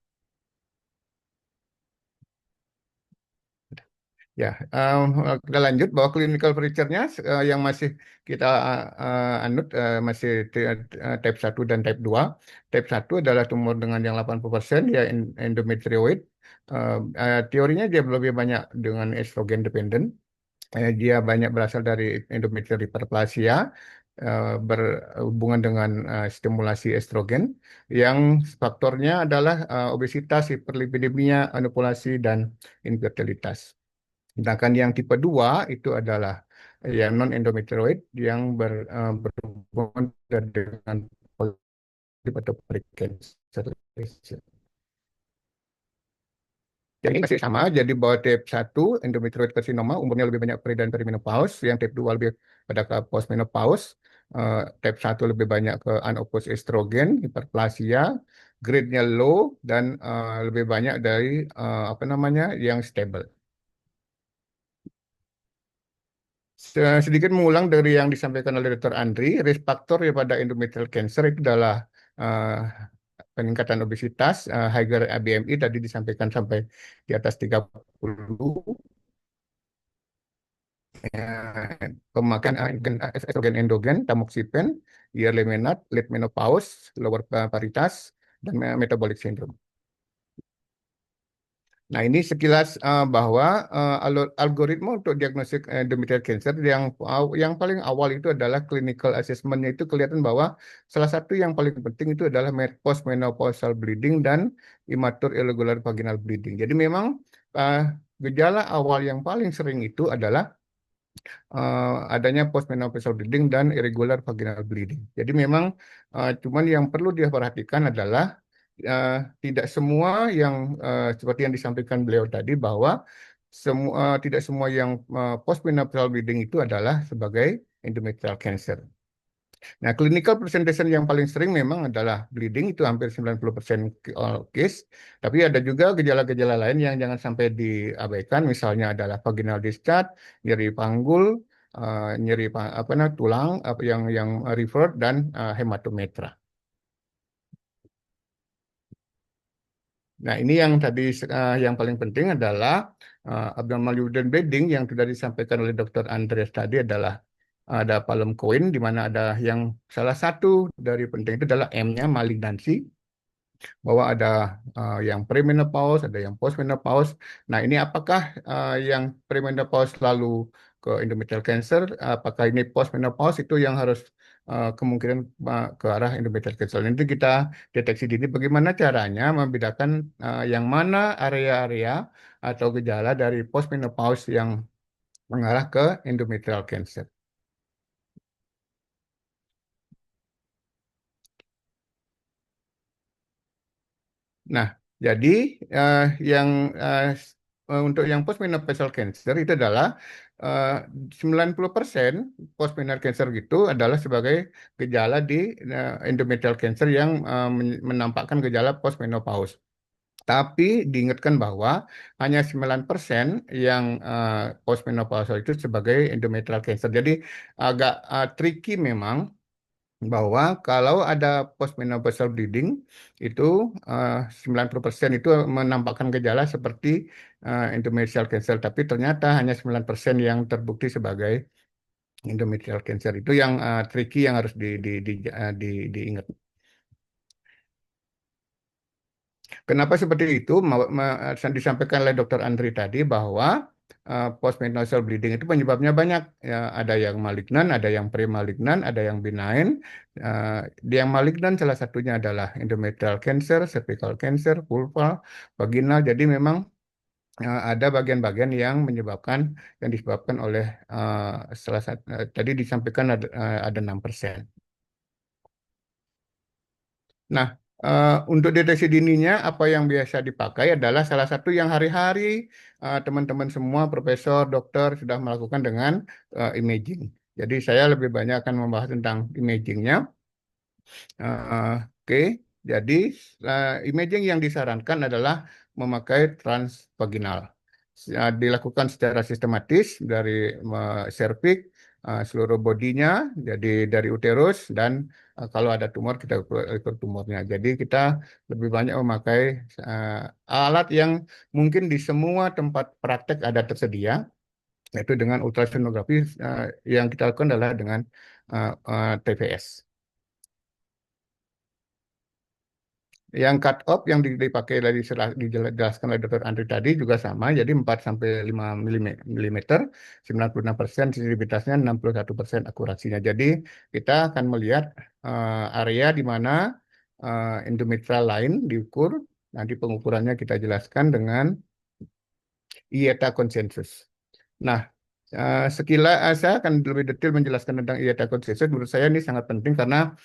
Ya, kita lanjut bahwa clinical feature-nya yang masih kita anut masih type 1 dan type 2. Type 1 adalah tumor dengan yang 80% ya endometrioid. Teorinya dia lebih banyak dengan estrogen dependent. Dia banyak berasal dari endometrial hyperplasia, berhubungan dengan stimulasi estrogen, yang faktornya adalah obesitas, hiperlipidemia, aneuploidy, dan infertilitas. Sedangkan yang tipe 2 itu adalah yang non-endometrioid yang berhubungan dengan polip atau precancer. Jadi masih sama, jadi bahwa type 1 endometrioid carcinoma umurnya lebih banyak pre dan perimenopause, yang type 2 lebih pada ke postmenopause, type 1 lebih banyak ke unopposed estrogen, hiperplasia, grade-nya low, dan lebih banyak dari apa namanya yang stable. Sedikit mengulang dari yang disampaikan oleh Dr. Andri, risk factor pada endometrial cancer itu adalah eh, peningkatan obesitas, higher BMI tadi disampaikan sampai di atas 30, pemakaian estrogen endogen, tamoxifen, yearly menarche, late menopause, lower paritas, dan metabolic syndrome. Nah, ini sekilas bahwa algoritma untuk diagnosis endometrial cancer yang paling awal itu adalah clinical assessment-nya, itu kelihatan bahwa salah satu yang paling penting itu adalah postmenopausal bleeding dan immature irregular vaginal bleeding. Jadi memang gejala awal yang paling sering itu adalah adanya postmenopausal bleeding dan irregular vaginal bleeding. Jadi memang cuman yang perlu diperhatikan adalah tidak semua yang seperti yang disampaikan beliau tadi bahwa tidak semua yang postmenopausal bleeding itu adalah sebagai endometrial cancer. Nah, clinical presentation yang paling sering memang adalah bleeding, itu hampir 90% case. Tapi ada juga gejala-gejala lain yang jangan sampai diabaikan, misalnya adalah vaginal discharge, nyeri panggul, nyeri tulang yang revert, dan hematometra. Nah, ini yang tadi yang paling penting adalah abnormal uterine bleeding yang sudah disampaikan oleh Dr. Andreas tadi adalah ada palm coin, di mana ada yang salah satu dari penting itu adalah M-nya, malignansi, bahwa ada yang premenopause, ada yang postmenopause. Nah, ini apakah yang premenopause lalu ke endometrial cancer, apakah ini postmenopause, itu yang harus kemungkinan ke arah endometrial cancer. Nanti kita deteksi dini bagaimana caranya membedakan yang mana area-area atau gejala dari postmenopause yang mengarah ke endometrial cancer. Nah, jadi yang untuk yang postmenopausal cancer itu adalah 90% postmenopausal cancer gitu adalah sebagai gejala di endometrial cancer yang menampakkan gejala postmenopause. Tapi diingatkan bahwa hanya 9% yang postmenopausal itu sebagai endometrial cancer. Jadi agak tricky memang bahwa kalau ada postmenopausal bleeding itu 90% itu menampakkan gejala seperti endometrial cancer, tapi ternyata hanya 9% yang terbukti sebagai endometrial cancer. Itu yang tricky yang harus diingat. Kenapa seperti itu? Disampaikan oleh Dr. Andri tadi bahwa postmenopausal bleeding itu penyebabnya banyak. Ya, ada yang malignan, ada yang premalignan, ada yang benign. Yang malignan salah satunya adalah endometrial cancer, cervical cancer, vulva, vaginal. Jadi memang ada bagian-bagian yang disebabkan oleh salah satu tadi disampaikan ada 6%. Nah, untuk deteksi dininya apa yang biasa dipakai adalah salah satu yang hari-hari teman-teman semua profesor, dokter sudah melakukan dengan imaging. Jadi saya lebih banyak akan membahas tentang imagingnya. Oke, jadi imaging yang disarankan adalah memakai transvaginal. Dilakukan secara sistematis dari serviks, seluruh bodinya, jadi dari uterus, dan kalau ada tumor kita ukur tumornya. Jadi kita lebih banyak memakai alat yang mungkin di semua tempat praktek ada tersedia, yaitu dengan ultrasonografi. Yang kita lakukan adalah dengan TVS. Yang cut off yang dipakai dijelaskan oleh Dr. Andri tadi juga sama, jadi 4-5 mm, 96% sensitivitasnya, 61% akurasinya. Jadi kita akan melihat area di mana endometrial lain diukur. Nanti pengukurannya kita jelaskan dengan IETA konsensus. Nah, sekilas saya akan lebih detail menjelaskan tentang IETA konsensus. Menurut saya ini sangat penting karena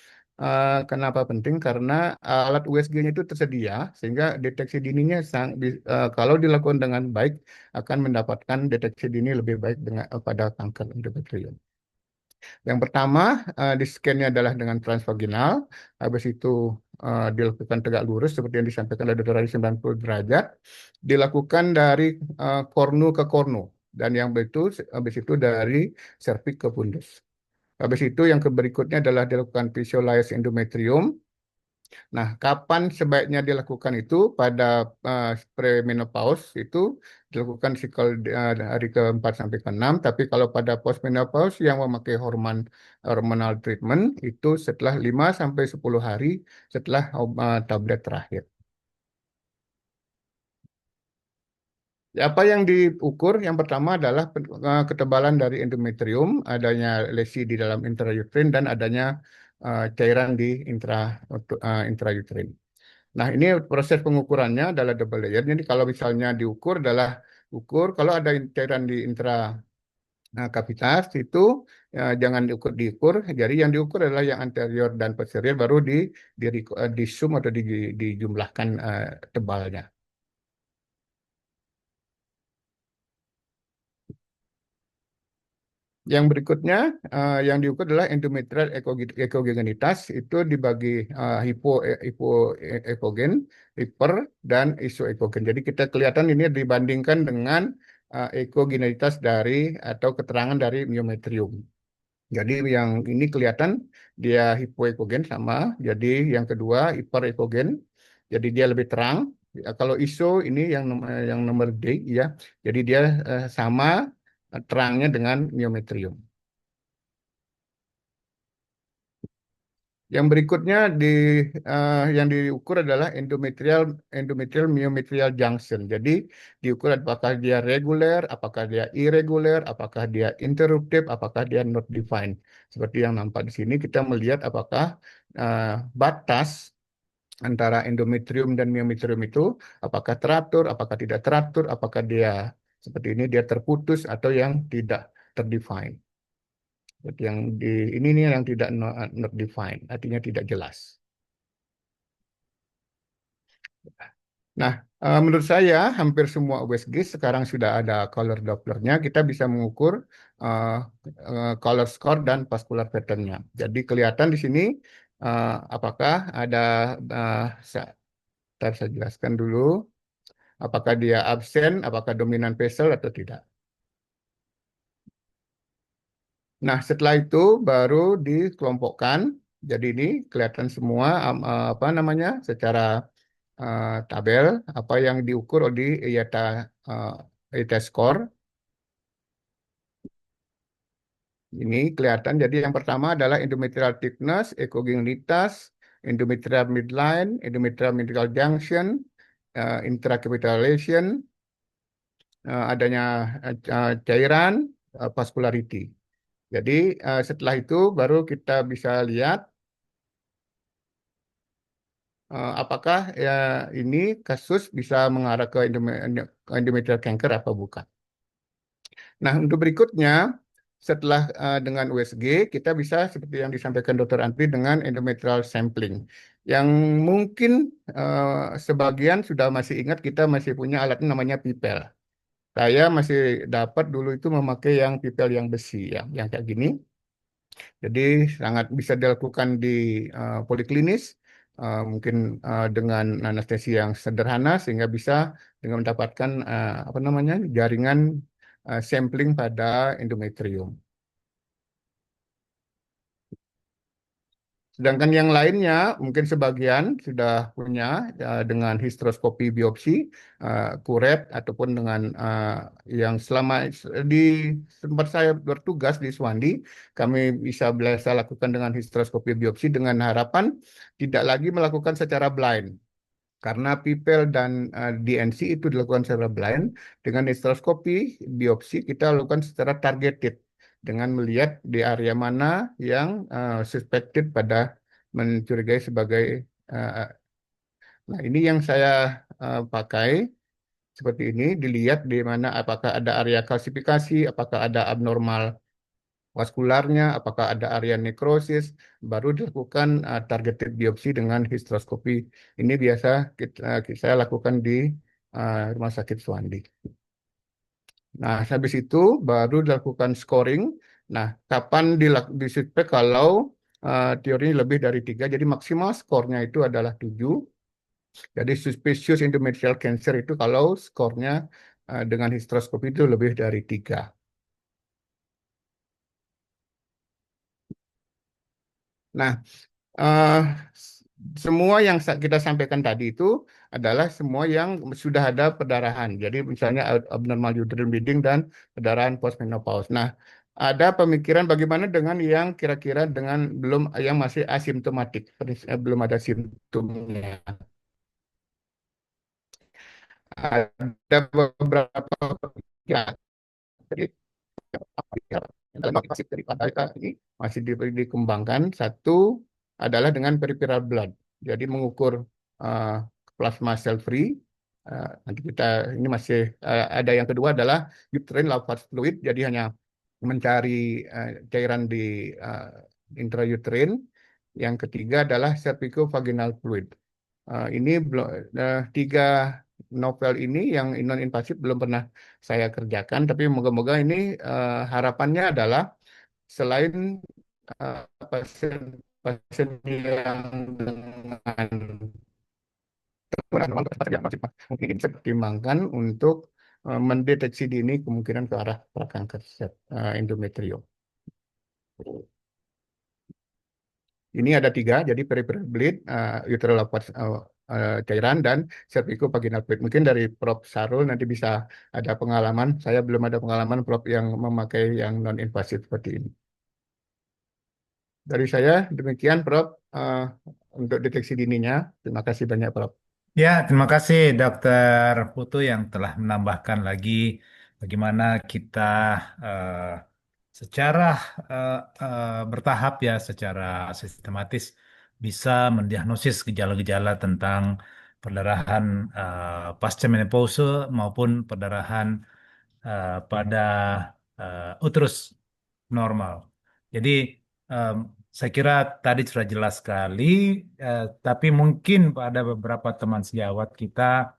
kenapa penting? Karena alat USG-nya itu tersedia, sehingga deteksi dininya kalau dilakukan dengan baik akan mendapatkan deteksi dini lebih baik pada kanker endometrium. Yang pertama, di scan-nya adalah dengan transvaginal, habis itu dilakukan tegak lurus seperti yang disampaikan oleh Dr. 90 derajat, dilakukan dari kornu ke kornu. Dan yang habis itu dari serviks ke fundus. Habis itu yang berikutnya adalah dilakukan visualize endometrium. Nah, kapan sebaiknya dilakukan itu pada premenopause itu dilakukan sikl hari ke-4 sampai ke-6, tapi kalau pada postmenopause yang memakai hormonal treatment itu setelah 5 sampai 10 hari setelah tablet terakhir. Apa yang diukur? Yang pertama adalah ketebalan dari endometrium, adanya lesi di dalam intrauterin dan adanya cairan di intrauterin. Nah, ini proses pengukurannya adalah double layer. Jadi kalau misalnya ukur kalau ada cairan di kavitas itu jangan diukur. Jadi yang diukur adalah yang anterior dan posterior, baru di zoom atau dijumlahkan tebalnya. Yang berikutnya yang diukur adalah endometrial ekogenitas, itu dibagi hipoekogen, hiper, dan isoekogen. Jadi kita kelihatan ini dibandingkan dengan ekogenitas atau keterangan dari miometrium. Jadi yang ini kelihatan dia hipoekogen sama, jadi yang kedua hiperekogen, jadi dia lebih terang. Kalau ISO ini yang nomor D ya, jadi dia sama terangnya dengan miometrium. Yang berikutnya yang diukur adalah endometrial myometrial junction. Jadi diukur apakah dia reguler, apakah dia irregular, apakah dia interruptive, apakah dia not defined. Seperti yang nampak di sini kita melihat apakah batas antara endometrium dan myometrium itu apakah teratur, apakah tidak teratur, apakah dia seperti ini dia terputus atau yang tidak terdefined. Yang ini nih yang tidak not defined, artinya tidak jelas. Nah, menurut saya hampir semua USG sekarang sudah ada color Dopplernya. Kita bisa mengukur color score dan vascular patternnya. Jadi kelihatan di sini apakah ada, saya jelaskan dulu, apakah dia absen, apakah dominan vessel atau tidak. Nah, setelah itu baru dikelompokkan. Jadi ini kelihatan semua apa namanya secara tabel apa yang diukur di IATA score. Ini kelihatan. Jadi yang pertama adalah endometrial thickness, ekogenitas, endometrial midline, endometrial medial junction, intracapital lesion, adanya cairan, vascularity. Jadi setelah itu baru kita bisa lihat apakah ya ini kasus bisa mengarah ke endometrial cancer apa bukan. Nah, untuk berikutnya setelah dengan USG kita bisa seperti yang disampaikan Dr. Antri dengan endometrial sampling. Yang mungkin sebagian sudah masih ingat kita masih punya alat namanya pipel. Saya masih dapat dulu itu memakai yang pipel yang besi ya, yang kayak gini. Jadi sangat bisa dilakukan di poliklinis, mungkin dengan anestesi yang sederhana sehingga bisa dengan mendapatkan apa namanya jaringan sampling pada endometrium. Sedangkan yang lainnya mungkin sebagian sudah punya dengan histroskopi biopsi, kuret ataupun dengan yang selama di tempat saya bertugas di Swandi, kami bisa lakukan dengan histroskopi biopsi dengan harapan tidak lagi melakukan secara blind. Karena pipel dan DNC itu dilakukan secara blind, dengan histroskopi biopsi kita lakukan secara targeted dengan melihat di area mana yang suspected pada mencurigai sebagai nah ini yang saya pakai seperti ini, dilihat di mana apakah ada area kalsifikasi, apakah ada abnormal vaskularnya, apakah ada area nekrosis, baru dilakukan targeted biopsi dengan histroskopi. Ini biasa saya lakukan di Rumah Sakit Suwandi. Nah, habis itu baru dilakukan scoring. Nah, kapan disuspek kalau teorinya lebih dari 3, jadi maksimal skornya itu adalah 7. Jadi suspicious endometrial cancer itu kalau skornya dengan hysteroscopy itu lebih dari 3. Nah, eh, semua yang kita sampaikan tadi itu adalah semua yang sudah ada perdarahan. Jadi misalnya abnormal uterine bleeding dan perdarahan postmenopause. Nah, ada pemikiran bagaimana dengan yang kira-kira dengan yang masih asimptomatik, belum ada simptomnya. Ada beberapa ya, jadi dalam masif daripada ini masih dikembangkan. Satu adalah dengan peripheral blood, jadi mengukur uh, plasma cell free. Nanti kita ini masih ada yang kedua adalah uterine Lavash fluid, jadi hanya mencari cairan di intrauterine. Yang ketiga adalah cervicovaginal fluid. Ini belum 3 novel ini yang non invasif belum pernah saya kerjakan, tapi moga-moga ini harapannya adalah selain pasien-pasien yang dengan mungkin bisa dipertimbangkan untuk mendeteksi dini kemungkinan ke arah prakanker endometrium. Ini ada 3, jadi peripheral bleed, uterine Lavash cairan, dan cervicovaginal fluid. Mungkin dari Prof. Sarul nanti bisa ada pengalaman. Saya belum ada pengalaman Prof yang memakai yang non-invasif seperti ini. Dari saya demikian Prof untuk deteksi dininya. Terima kasih banyak Prof. Ya, terima kasih Dokter Putu yang telah menambahkan lagi bagaimana kita eh, secara bertahap ya, secara sistematis bisa mendiagnosis gejala-gejala tentang perdarahan pasca menopause maupun perdarahan pada uterus normal. Jadi em, saya kira tadi sudah jelas sekali, tapi mungkin pada beberapa teman sejawat kita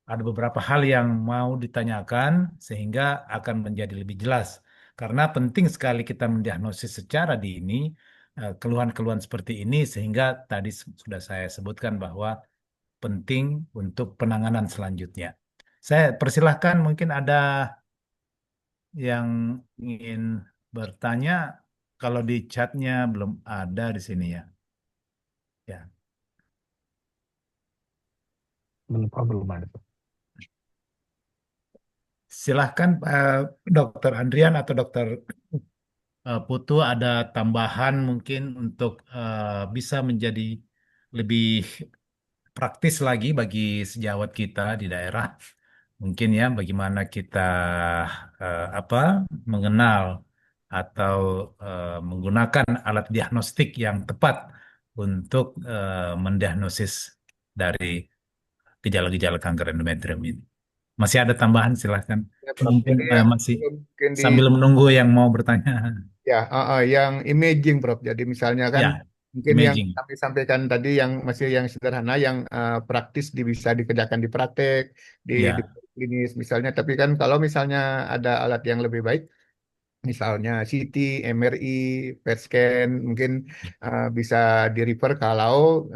ada beberapa hal yang mau ditanyakan sehingga akan menjadi lebih jelas. Karena penting sekali kita mendiagnosis secara dini keluhan-keluhan seperti ini sehingga tadi sudah saya sebutkan bahwa penting untuk penanganan selanjutnya. Saya persilahkan mungkin ada yang ingin bertanya, kalau di chatnya belum ada di sini ya. Ya, Belum ada. silahkan Dokter Andrian atau Dokter Putu ada tambahan mungkin untuk bisa menjadi lebih praktis lagi bagi sejawat kita di daerah. Mungkin ya bagaimana kita apa mengenal atau menggunakan alat diagnostik yang tepat untuk mendiagnosis dari gejala-gejala kanker endometrium ini. Masih ada tambahan silahkan. Ya, Prof. Mungkin Jadi yang masih mungkin di sambil menunggu yang mau bertanya. ya, yang imaging, Prof. Jadi misalnya kan Ya, mungkin yang imaging. kami sampaikan tadi yang masih yang sederhana, yang praktis bisa dikerjakan di praktek, di Ya, klinis misalnya. Tapi kan kalau misalnya ada alat yang lebih baik, misalnya CT, MRI, PET scan, mungkin bisa di-refer kalau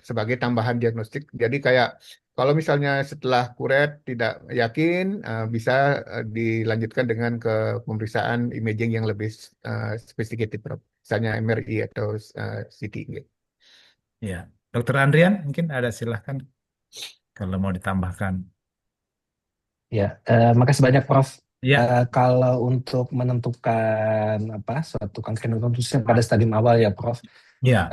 sebagai tambahan diagnostik. Jadi kayak kalau misalnya setelah kuret tidak yakin, bisa dilanjutkan dengan ke pemeriksaan imaging yang lebih sophisticated, Prof. Misalnya MRI atau CT. Gitu. ya. Dokter Andrian mungkin ada silahkan kalau mau ditambahkan. Ya, makasih banyak Prof. Ya, Kalau untuk menentukan suatu kanker endometrium khususnya pada stadium awal ya Prof. ya,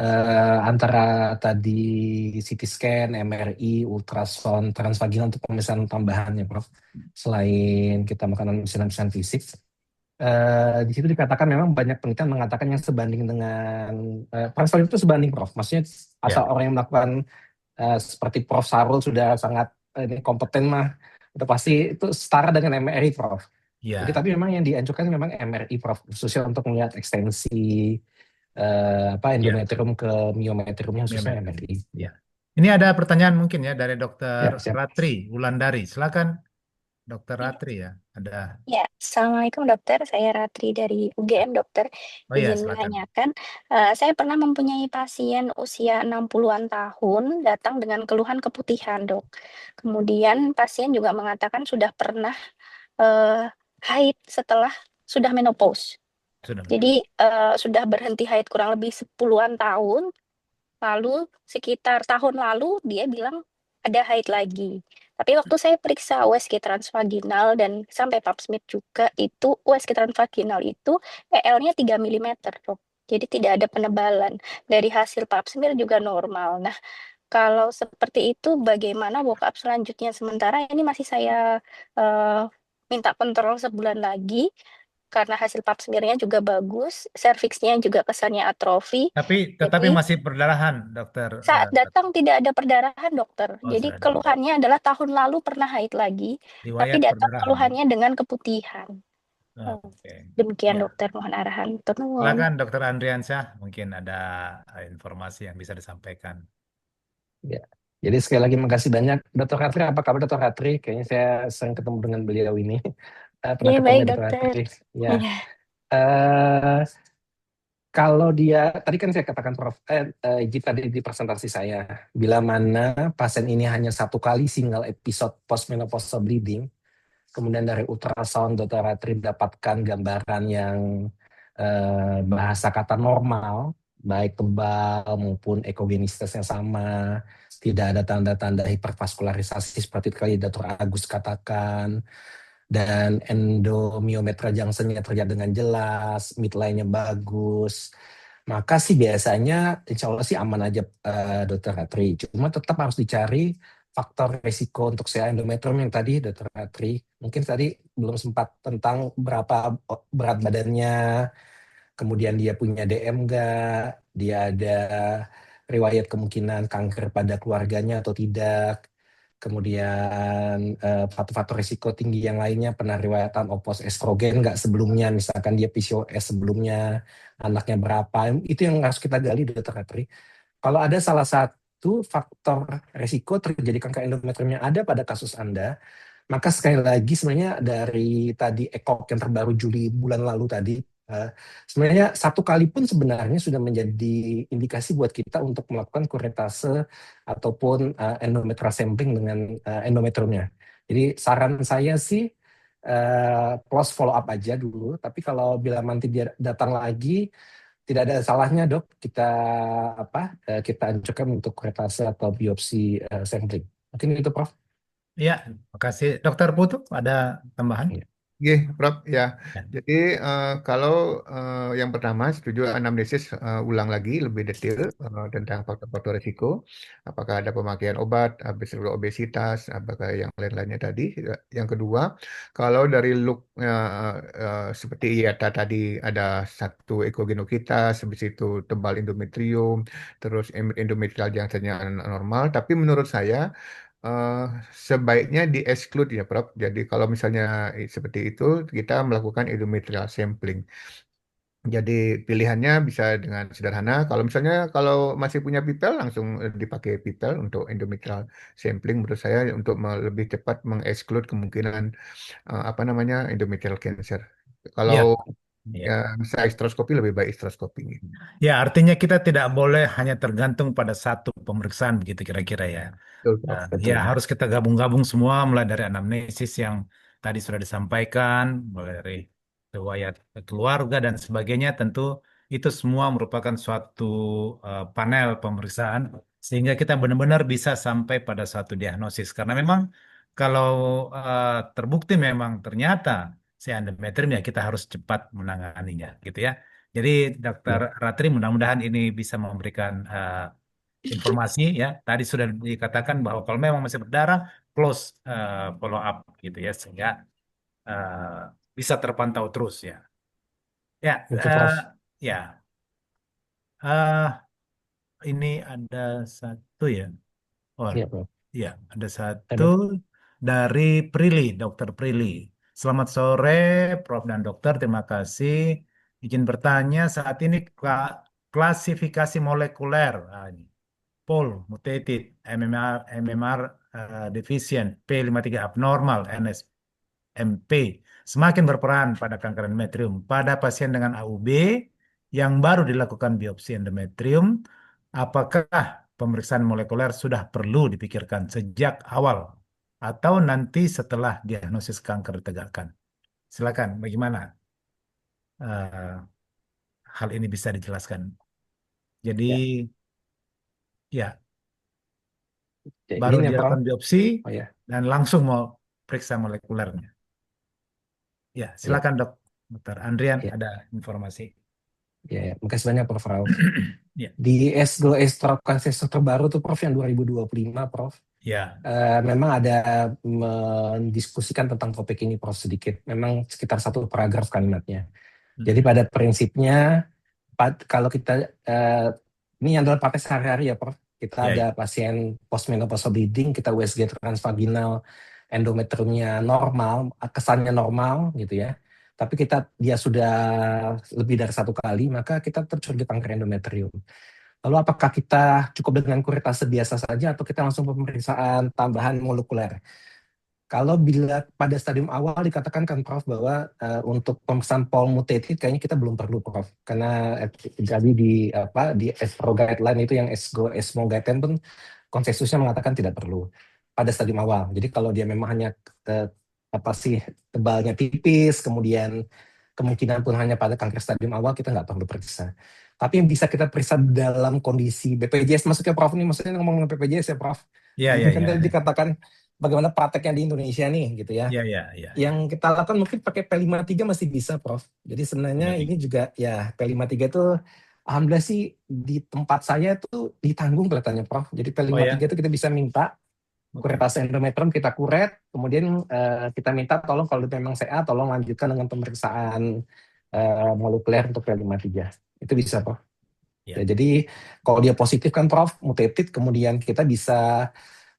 Antara tadi CT scan, MRI, ultrasound, transvaginal untuk pemeriksaan tambahannya Prof. Selain kita melakukan pemeriksaan fisik, di situ dikatakan memang banyak penelitian mengatakan yang sebanding dengan transvaginal itu sebanding Prof. Maksudnya asal ya, orang yang melakukan seperti Prof. Sarul sudah sangat kompeten mah, udah pasti itu setara dengan MRI Prof. Jadi ya, tapi memang yang dianjurkan memang MRI Prof. Khususnya untuk melihat ekstensi ya. endometrium ke myometriumnya khususnya Biometri. MRI. Ya. Ini ada pertanyaan mungkin ya dari Dokter Ya, siap. Ratri Wulandari. Silakan Dokter Ratri ya. Ada. Ya, Assalamualaikum dokter. Saya Ratri dari UGM dokter. Oh ya, Izin silakan. menanyakan, saya pernah mempunyai pasien usia 60-an tahun datang dengan keluhan keputihan dok. Kemudian pasien juga mengatakan sudah pernah haid setelah sudah menopause. Sudah. Jadi sudah berhenti haid kurang lebih 10-an tahun. Lalu sekitar tahun lalu dia bilang ada haid lagi. Tapi waktu saya periksa USG transvaginal dan sampai pap smear juga itu USG transvaginal itu PL-nya 3 milimeter, Dok. Jadi tidak ada penebalan. Dari hasil pap smear juga normal. Nah, kalau seperti itu bagaimana workup selanjutnya? Sementara ini masih saya eh, minta kontrol sebulan lagi karena hasil pap smear-nya juga bagus, serviksnya juga kesannya atrofi. Tetapi Jadi masih perdarahan, dokter. saat datang tidak ada perdarahan, dokter. Oh, Jadi sudah ada. keluhannya adalah tahun lalu pernah haid lagi, tapi Riwayat datang perdarahan. keluhannya dengan keputihan. Oke. Demikian Ya. dokter, mohon arahan. Turnuwun. Silakan dokter Andriansyah, mungkin ada informasi yang bisa disampaikan. Ya. Jadi sekali lagi makasih banyak. Dr. Ratri, apa kabar Dr. Ratri? Kayaknya saya sering ketemu dengan beliau ini. Pernah Iya, ketemu baik ya Dr. dokter. Ratri? Ya. Iya. Eh, Kalau dia, tadi kan saya katakan Prof, tadi di presentasi saya, bila mana pasien ini hanya satu kali single episode postmenopausal bleeding, kemudian dari ultrasound Dr. Ratri dapatkan gambaran yang bahasa kata normal, baik tebal maupun ekogenisitasnya sama, tidak ada tanda-tanda hipervaskularisasi seperti kali Dr. Agus katakan, dan endomyometra junctionnya terlihat dengan jelas, midline-nya bagus, maka sih biasanya insya Allah sih aman aja Dokter Ratri. Cuma tetap harus dicari faktor resiko untuk saya endometrium yang tadi Dokter Ratri. Mungkin tadi belum sempat tentang berapa berat badannya, kemudian dia punya DM nggak, dia ada riwayat kemungkinan kanker pada keluarganya atau tidak. Kemudian faktor-faktor risiko tinggi yang lainnya, pernah riwayatan opos estrogen nggak sebelumnya, misalkan dia PCOS sebelumnya, anaknya berapa, itu yang harus kita gali Dokter Ratri. Kalau ada salah satu faktor risiko terjadi kanker endometrium yang ada pada kasus Anda, maka sekali lagi sebenarnya dari tadi ECOG yang terbaru Juli bulan lalu tadi, sebenarnya satu kali pun sebenarnya sudah menjadi indikasi buat kita untuk melakukan kuretase ataupun endometrial sampling dengan endometriumnya. Jadi saran saya sih close follow up aja dulu, tapi kalau bila nanti dia datang lagi, tidak ada salahnya dok kita kita anjurkan untuk kuretase atau biopsi sampling. Mungkin itu Prof. Ya, makasih. Dokter Putu, ada tambahan? Iya. Prof. Ya. Ya. Jadi kalau yang pertama setuju anamnesis ulang lagi lebih detail tentang faktor-faktor risiko, apakah ada pemakaian obat, habis itu obesitas, apakah yang lain-lainnya tadi. Yang kedua, kalau dari look seperti IATA tadi ada satu ekogenositas, habis itu tebal endometrium, terus endometrial junctionnya normal, tapi menurut saya eh, sebaiknya di-exclude ya, Prof. Jadi kalau misalnya seperti itu, kita melakukan endometrial sampling. Jadi pilihannya bisa dengan sederhana. Kalau misalnya kalau masih punya pipel, langsung dipakai pipel untuk endometrial sampling. Menurut saya untuk lebih cepat mengeksklut kemungkinan endometrial cancer. Kalau Ya. Ya. bisa hysteroscopy lebih baik hysteroscopy. Ya, artinya kita tidak boleh hanya tergantung pada satu pemeriksaan begitu kira-kira ya. Betul, Prof. Ya, Betul. harus kita gabung-gabung semua mulai dari anamnesis yang tadi sudah disampaikan, mulai dari riwayat keluarga dan sebagainya. Tentu itu semua merupakan suatu panel pemeriksaan sehingga kita benar-benar bisa sampai pada suatu diagnosis. Karena memang kalau terbukti memang ternyata si endometrium ya kita harus cepat menanganinya, gitu ya. Jadi Dokter Ya. Ratri mudah-mudahan ini bisa memberikan informasi ya. Tadi sudah dikatakan bahwa kalau memang masih berdarah, close follow up gitu ya, sehingga eh, bisa terpantau terus ya. Ya, Itu Prof. ya. eh, ini ada satu ya. Oh, Iya Prof. ya, ada satu Ada. dari Prilly, Dokter Prilly. Selamat sore, Prof dan Dokter. Terima kasih. Izin bertanya, saat ini klasifikasi molekuler. Ini. Pol mutated, MMR deficient, P53 abnormal, NS MP semakin berperan pada kanker endometrium. Pada pasien dengan AUB yang baru dilakukan biopsi endometrium, apakah pemeriksaan molekuler sudah perlu dipikirkan sejak awal atau nanti setelah diagnosis kanker ditegakkan? Silakan, bagaimana eh, hal ini bisa dijelaskan? Jadi, Ya, ya, jadi baru ini ya Prof. dilakukan biopsi Oh ya, dan langsung mau periksa molekulernya. Ya, ya, silakan dok. Dokter Andrian ya, ada informasi. ya. Makasih banyak Prof. Rauf. Ya, Di S2 Stroke Cancer terbaru tuh Prof yang 2025 Prof. ya, Memang ada mendiskusikan tentang topik ini Prof sedikit. Memang sekitar satu paragraf kalimatnya. Jadi pada prinsipnya kalau kita ini adalah praktek sehari-hari ya Prof. Kita ya, ada ya. pasien postmenopausal bleeding, kita USG transvaginal, endometriumnya normal, kesannya normal gitu ya. Tapi dia sudah lebih dari 1 kali, maka kita tercuriga kanker endometrium. Lalu apakah kita cukup dengan kuretase biasa saja atau kita langsung pemeriksaan tambahan molekuler? Kalau bila pada stadium awal dikatakan kan Prof bahwa untuk pemeriksaan Pol mutated kayaknya kita belum perlu Prof, karena jadi di ESPRO guideline itu yang ESMO guideline pun konsensusnya mengatakan tidak perlu pada stadium awal. Jadi kalau dia memang hanya tebalnya tipis, kemudian kemungkinan pun hanya pada kanker stadium awal, kita nggak perlu periksa. Tapi yang bisa kita periksa dalam kondisi BPJS, maksudnya Prof ini maksudnya ngomong BPJS ya Prof. Ya, Jadi ya, kan ya, tadi dikatakan bagaimana prakteknya di Indonesia nih gitu ya. ya, ya, ya. Yang kita lakukan mungkin pakai P53 masih bisa Prof. Jadi sebenarnya ini juga ya P53 itu alhamdulillah sih di tempat saya itu ditanggung kelihatannya Prof. Jadi Oh P53 ya, itu kita bisa minta oke. kuretase endometrium kita kuret, kemudian kita minta tolong kalau memang CA tolong lanjutkan dengan pemeriksaan molekuler untuk P53. Itu bisa Prof. Ya. Ya, jadi kalau dia positif kan Prof, mutated, kemudian kita bisa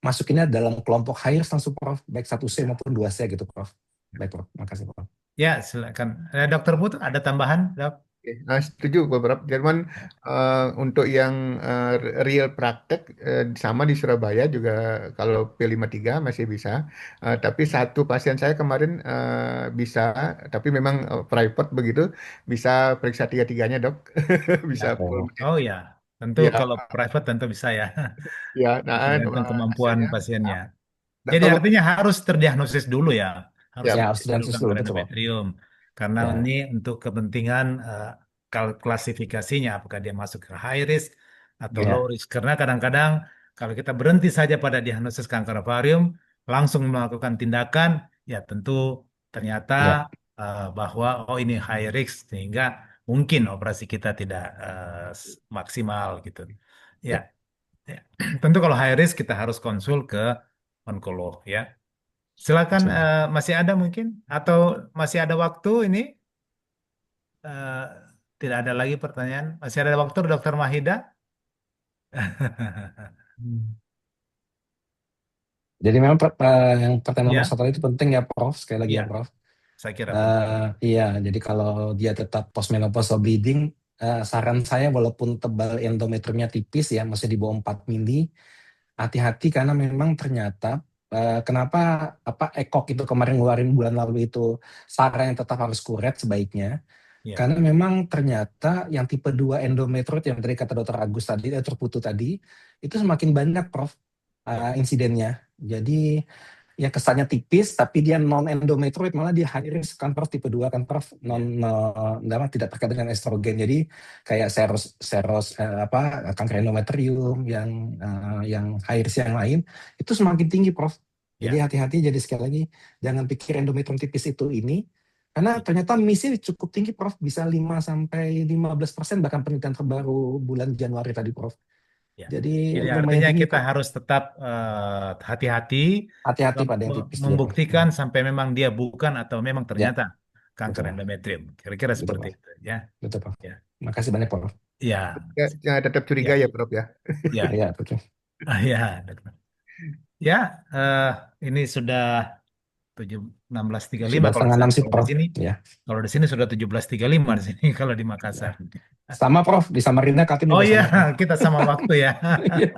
masukinnya dalam kelompok high risk langsung Prof, baik 1C maupun 2C gitu Prof. Baik Prof, makasih Prof. Ya, silakan. Dokter Put, ada tambahan, dok? Oke, setuju beberapa. Cuman untuk yang real praktek sama di Surabaya juga kalau P53 masih bisa. Tapi satu pasien saya kemarin bisa, tapi memang private begitu, bisa periksa tiga-tiganya dok. Bisa full. Oh ya, tentu Ya, kalau private tentu bisa ya. ya. Nah, Tergantung kemampuan hasilnya. pasiennya. Nah, Jadi kalau artinya harus terdiagnosis dulu ya. Harus ya, Ya, harus dulu diagnosis dulu kanker betul Prof. endometrium. Karena Ya, ini untuk kepentingan klasifikasinya, apakah dia masuk ke high risk atau ya, low risk. Karena kadang-kadang kalau kita berhenti saja pada diagnosis kanker ovarium, langsung melakukan tindakan, ya tentu ternyata ya, bahwa oh ini high risk, sehingga mungkin operasi kita tidak maksimal gitu. Ya, ya. ya. Tentu kalau high risk kita harus konsul ke onkolog ya. Silakan, masih ada mungkin atau masih ada waktu ini? Eh, Tidak ada lagi pertanyaan. Masih ada waktu, Dokter Mahida? Hmm. Jadi memang yang pertanyaan nomor Ya, 1 itu penting ya Prof, sekali lagi ya ya, Prof. saya kira penting. Iya, jadi kalau dia tetap postmenopausal bleeding, saran saya walaupun tebal endometriumnya tipis ya, masih di bawah 4 mili, hati-hati karena memang ternyata kenapa ECOG itu kemarin ngeluarin bulan lalu itu saran yang tetap harus kuret sebaiknya, Ya, karena memang ternyata yang tipe 2 endometrioid yang tadi kata Dr. Agus tadi, Dr. Putu tadi, itu semakin banyak Prof ya, insidennya. Jadi ya kesannya tipis tapi dia non endometrioid, malah dia high risk kan Prof, tipe 2 kan Prof, tidak terkait dengan estrogen. Jadi kayak seros kanker endometrium yang high risk yang lain itu semakin tinggi Prof. Jadi ya, hati-hati, jadi sekali lagi jangan pikir endometrium tipis itu ini, karena ya, ternyata misi cukup tinggi Prof, bisa 5-15%, bahkan penelitian terbaru bulan Januari tadi Prof. ya. Jadi Jadi lumayan artinya tinggi kita Prof. harus tetap hati-hati Hati-hati pada yang tipis dia Prof. membuktikan sampai memang dia bukan atau memang Ya, ternyata kanker betul. endometrium. Kira-kira Betul seperti Prof. itu ya. Betul Prof. Ya, Makasih banyak Prof. ya, ya, tetap curiga ya, ya Prof ya. ya, Ya, betul. ya, dokter. Ya, ini sudah 16.35 Sudah kalau setengah 6 sih kalau di Prof. sini. Ya. Kalau di sini sudah 17.35 di sini kalau di Makassar. Sama Prof, di Samarinda Kaltim Oh juga iya, sama Prof. kita sama waktu ya. Iya,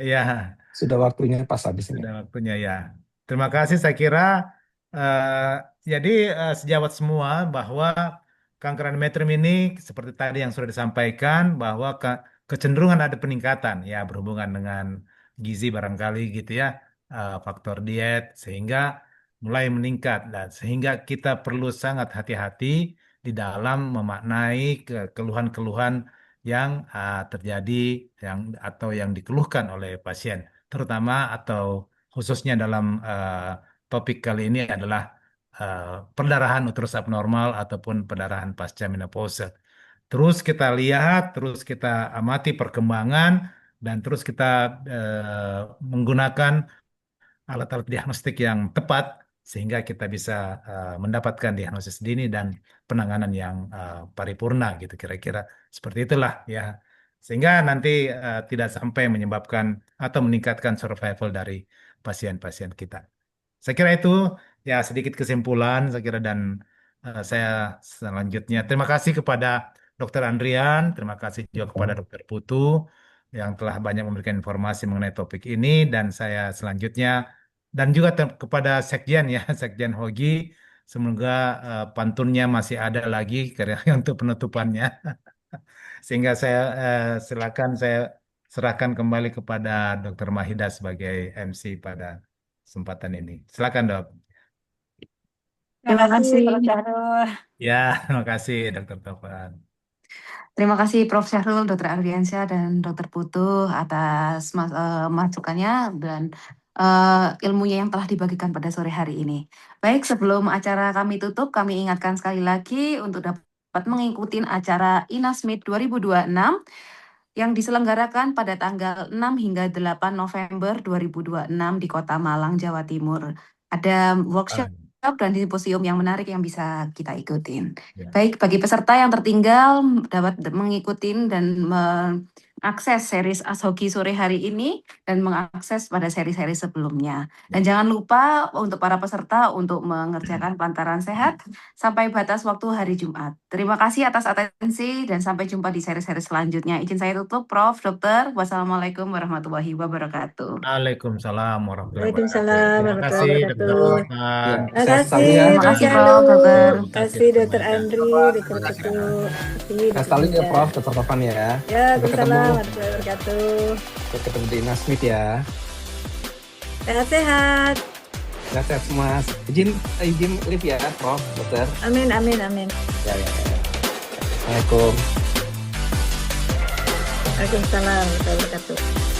Iya, sudah waktunya pas habis ini. sudah waktunya ya. Terima kasih, saya kira Eh, jadi sejawat semua bahwa kanker endometrium ini seperti tadi yang sudah disampaikan bahwa kecenderungan ada peningkatan ya berhubungan dengan gizi barangkali gitu ya, faktor diet sehingga mulai meningkat dan sehingga kita perlu sangat hati-hati di dalam memaknai keluhan-keluhan yang terjadi atau yang dikeluhkan oleh pasien terutama atau khususnya dalam topik kali ini adalah perdarahan uterus abnormal ataupun perdarahan pasca menopause. Terus kita lihat, terus kita amati perkembangan, dan terus kita menggunakan alat-alat diagnostik yang tepat sehingga kita bisa mendapatkan diagnosis dini dan penanganan yang paripurna gitu kira-kira seperti itulah ya. Sehingga nanti tidak sampai menyebabkan atau meningkatkan survival dari pasien-pasien kita. Saya kira itu ya sedikit kesimpulan saya kira dan saya selanjutnya terima kasih kepada Dr. Andrian, terima kasih juga kepada Dr. Putu yang telah banyak memberikan informasi mengenai topik ini dan saya selanjutnya dan juga kepada Sekjen ya Sekjen Hogi semoga pantunnya masih ada lagi karena untuk penutupannya sehingga saya silakan saya serahkan kembali kepada Dr. Mahida sebagai MC pada kesempatan ini. Silakan, Dok. Terima kasih. Prof. Syahrul. Ya, terima kasih Dr. Tovan. Terima kasih Prof. Syahrul, Dr. Ardiansyah, dan Dr. Putu atas masukannya dan ilmunya yang telah dibagikan pada sore hari ini. Baik, sebelum acara kami tutup, kami ingatkan sekali lagi untuk dapat mengikuti acara INASMID 2026 yang diselenggarakan pada tanggal 6 hingga 8 November 2026 di Kota Malang, Jawa Timur. Ada workshop dan simposium yang menarik yang bisa kita ikutin. Ya. Baik, bagi peserta yang tertinggal dapat mengikuti dan mengakses series Ashoki sore hari ini dan mengakses pada seri-seri sebelumnya. Dan jangan lupa untuk para peserta untuk mengerjakan pantaran sehat sampai batas waktu hari Jumat. Terima kasih atas atensi dan sampai jumpa di seri-seri selanjutnya. Izin saya tutup, Prof. Dr. Wassalamualaikum warahmatullahi wabarakatuh. Waalaikumsalam warahmatullahi Waalaikumsalam wabarakatuh. Terima kasih Dr. warahmatullahi Tovan. Ya. Terima Sehat selalu kasih, ya. Terima Prof. kasih, Prof. Syahrul. Dr. Terima kasih, Dr. semuanya. Andri, Dr. Putu. Sehat selalu ya Prof, Dr. Tovan ya. Ya, Sampai ketemu. Waalaikumsalam warahmatullahi wabarakatuh. Sampai ketemu di INASMID ya. Sehat-sehat. Sehat semua. Izin live ya Prof, Dokter. Amin, amin, amin. Ya. Assalamualaikum. Waalaikumsalam warahmatullahi wabarakatuh.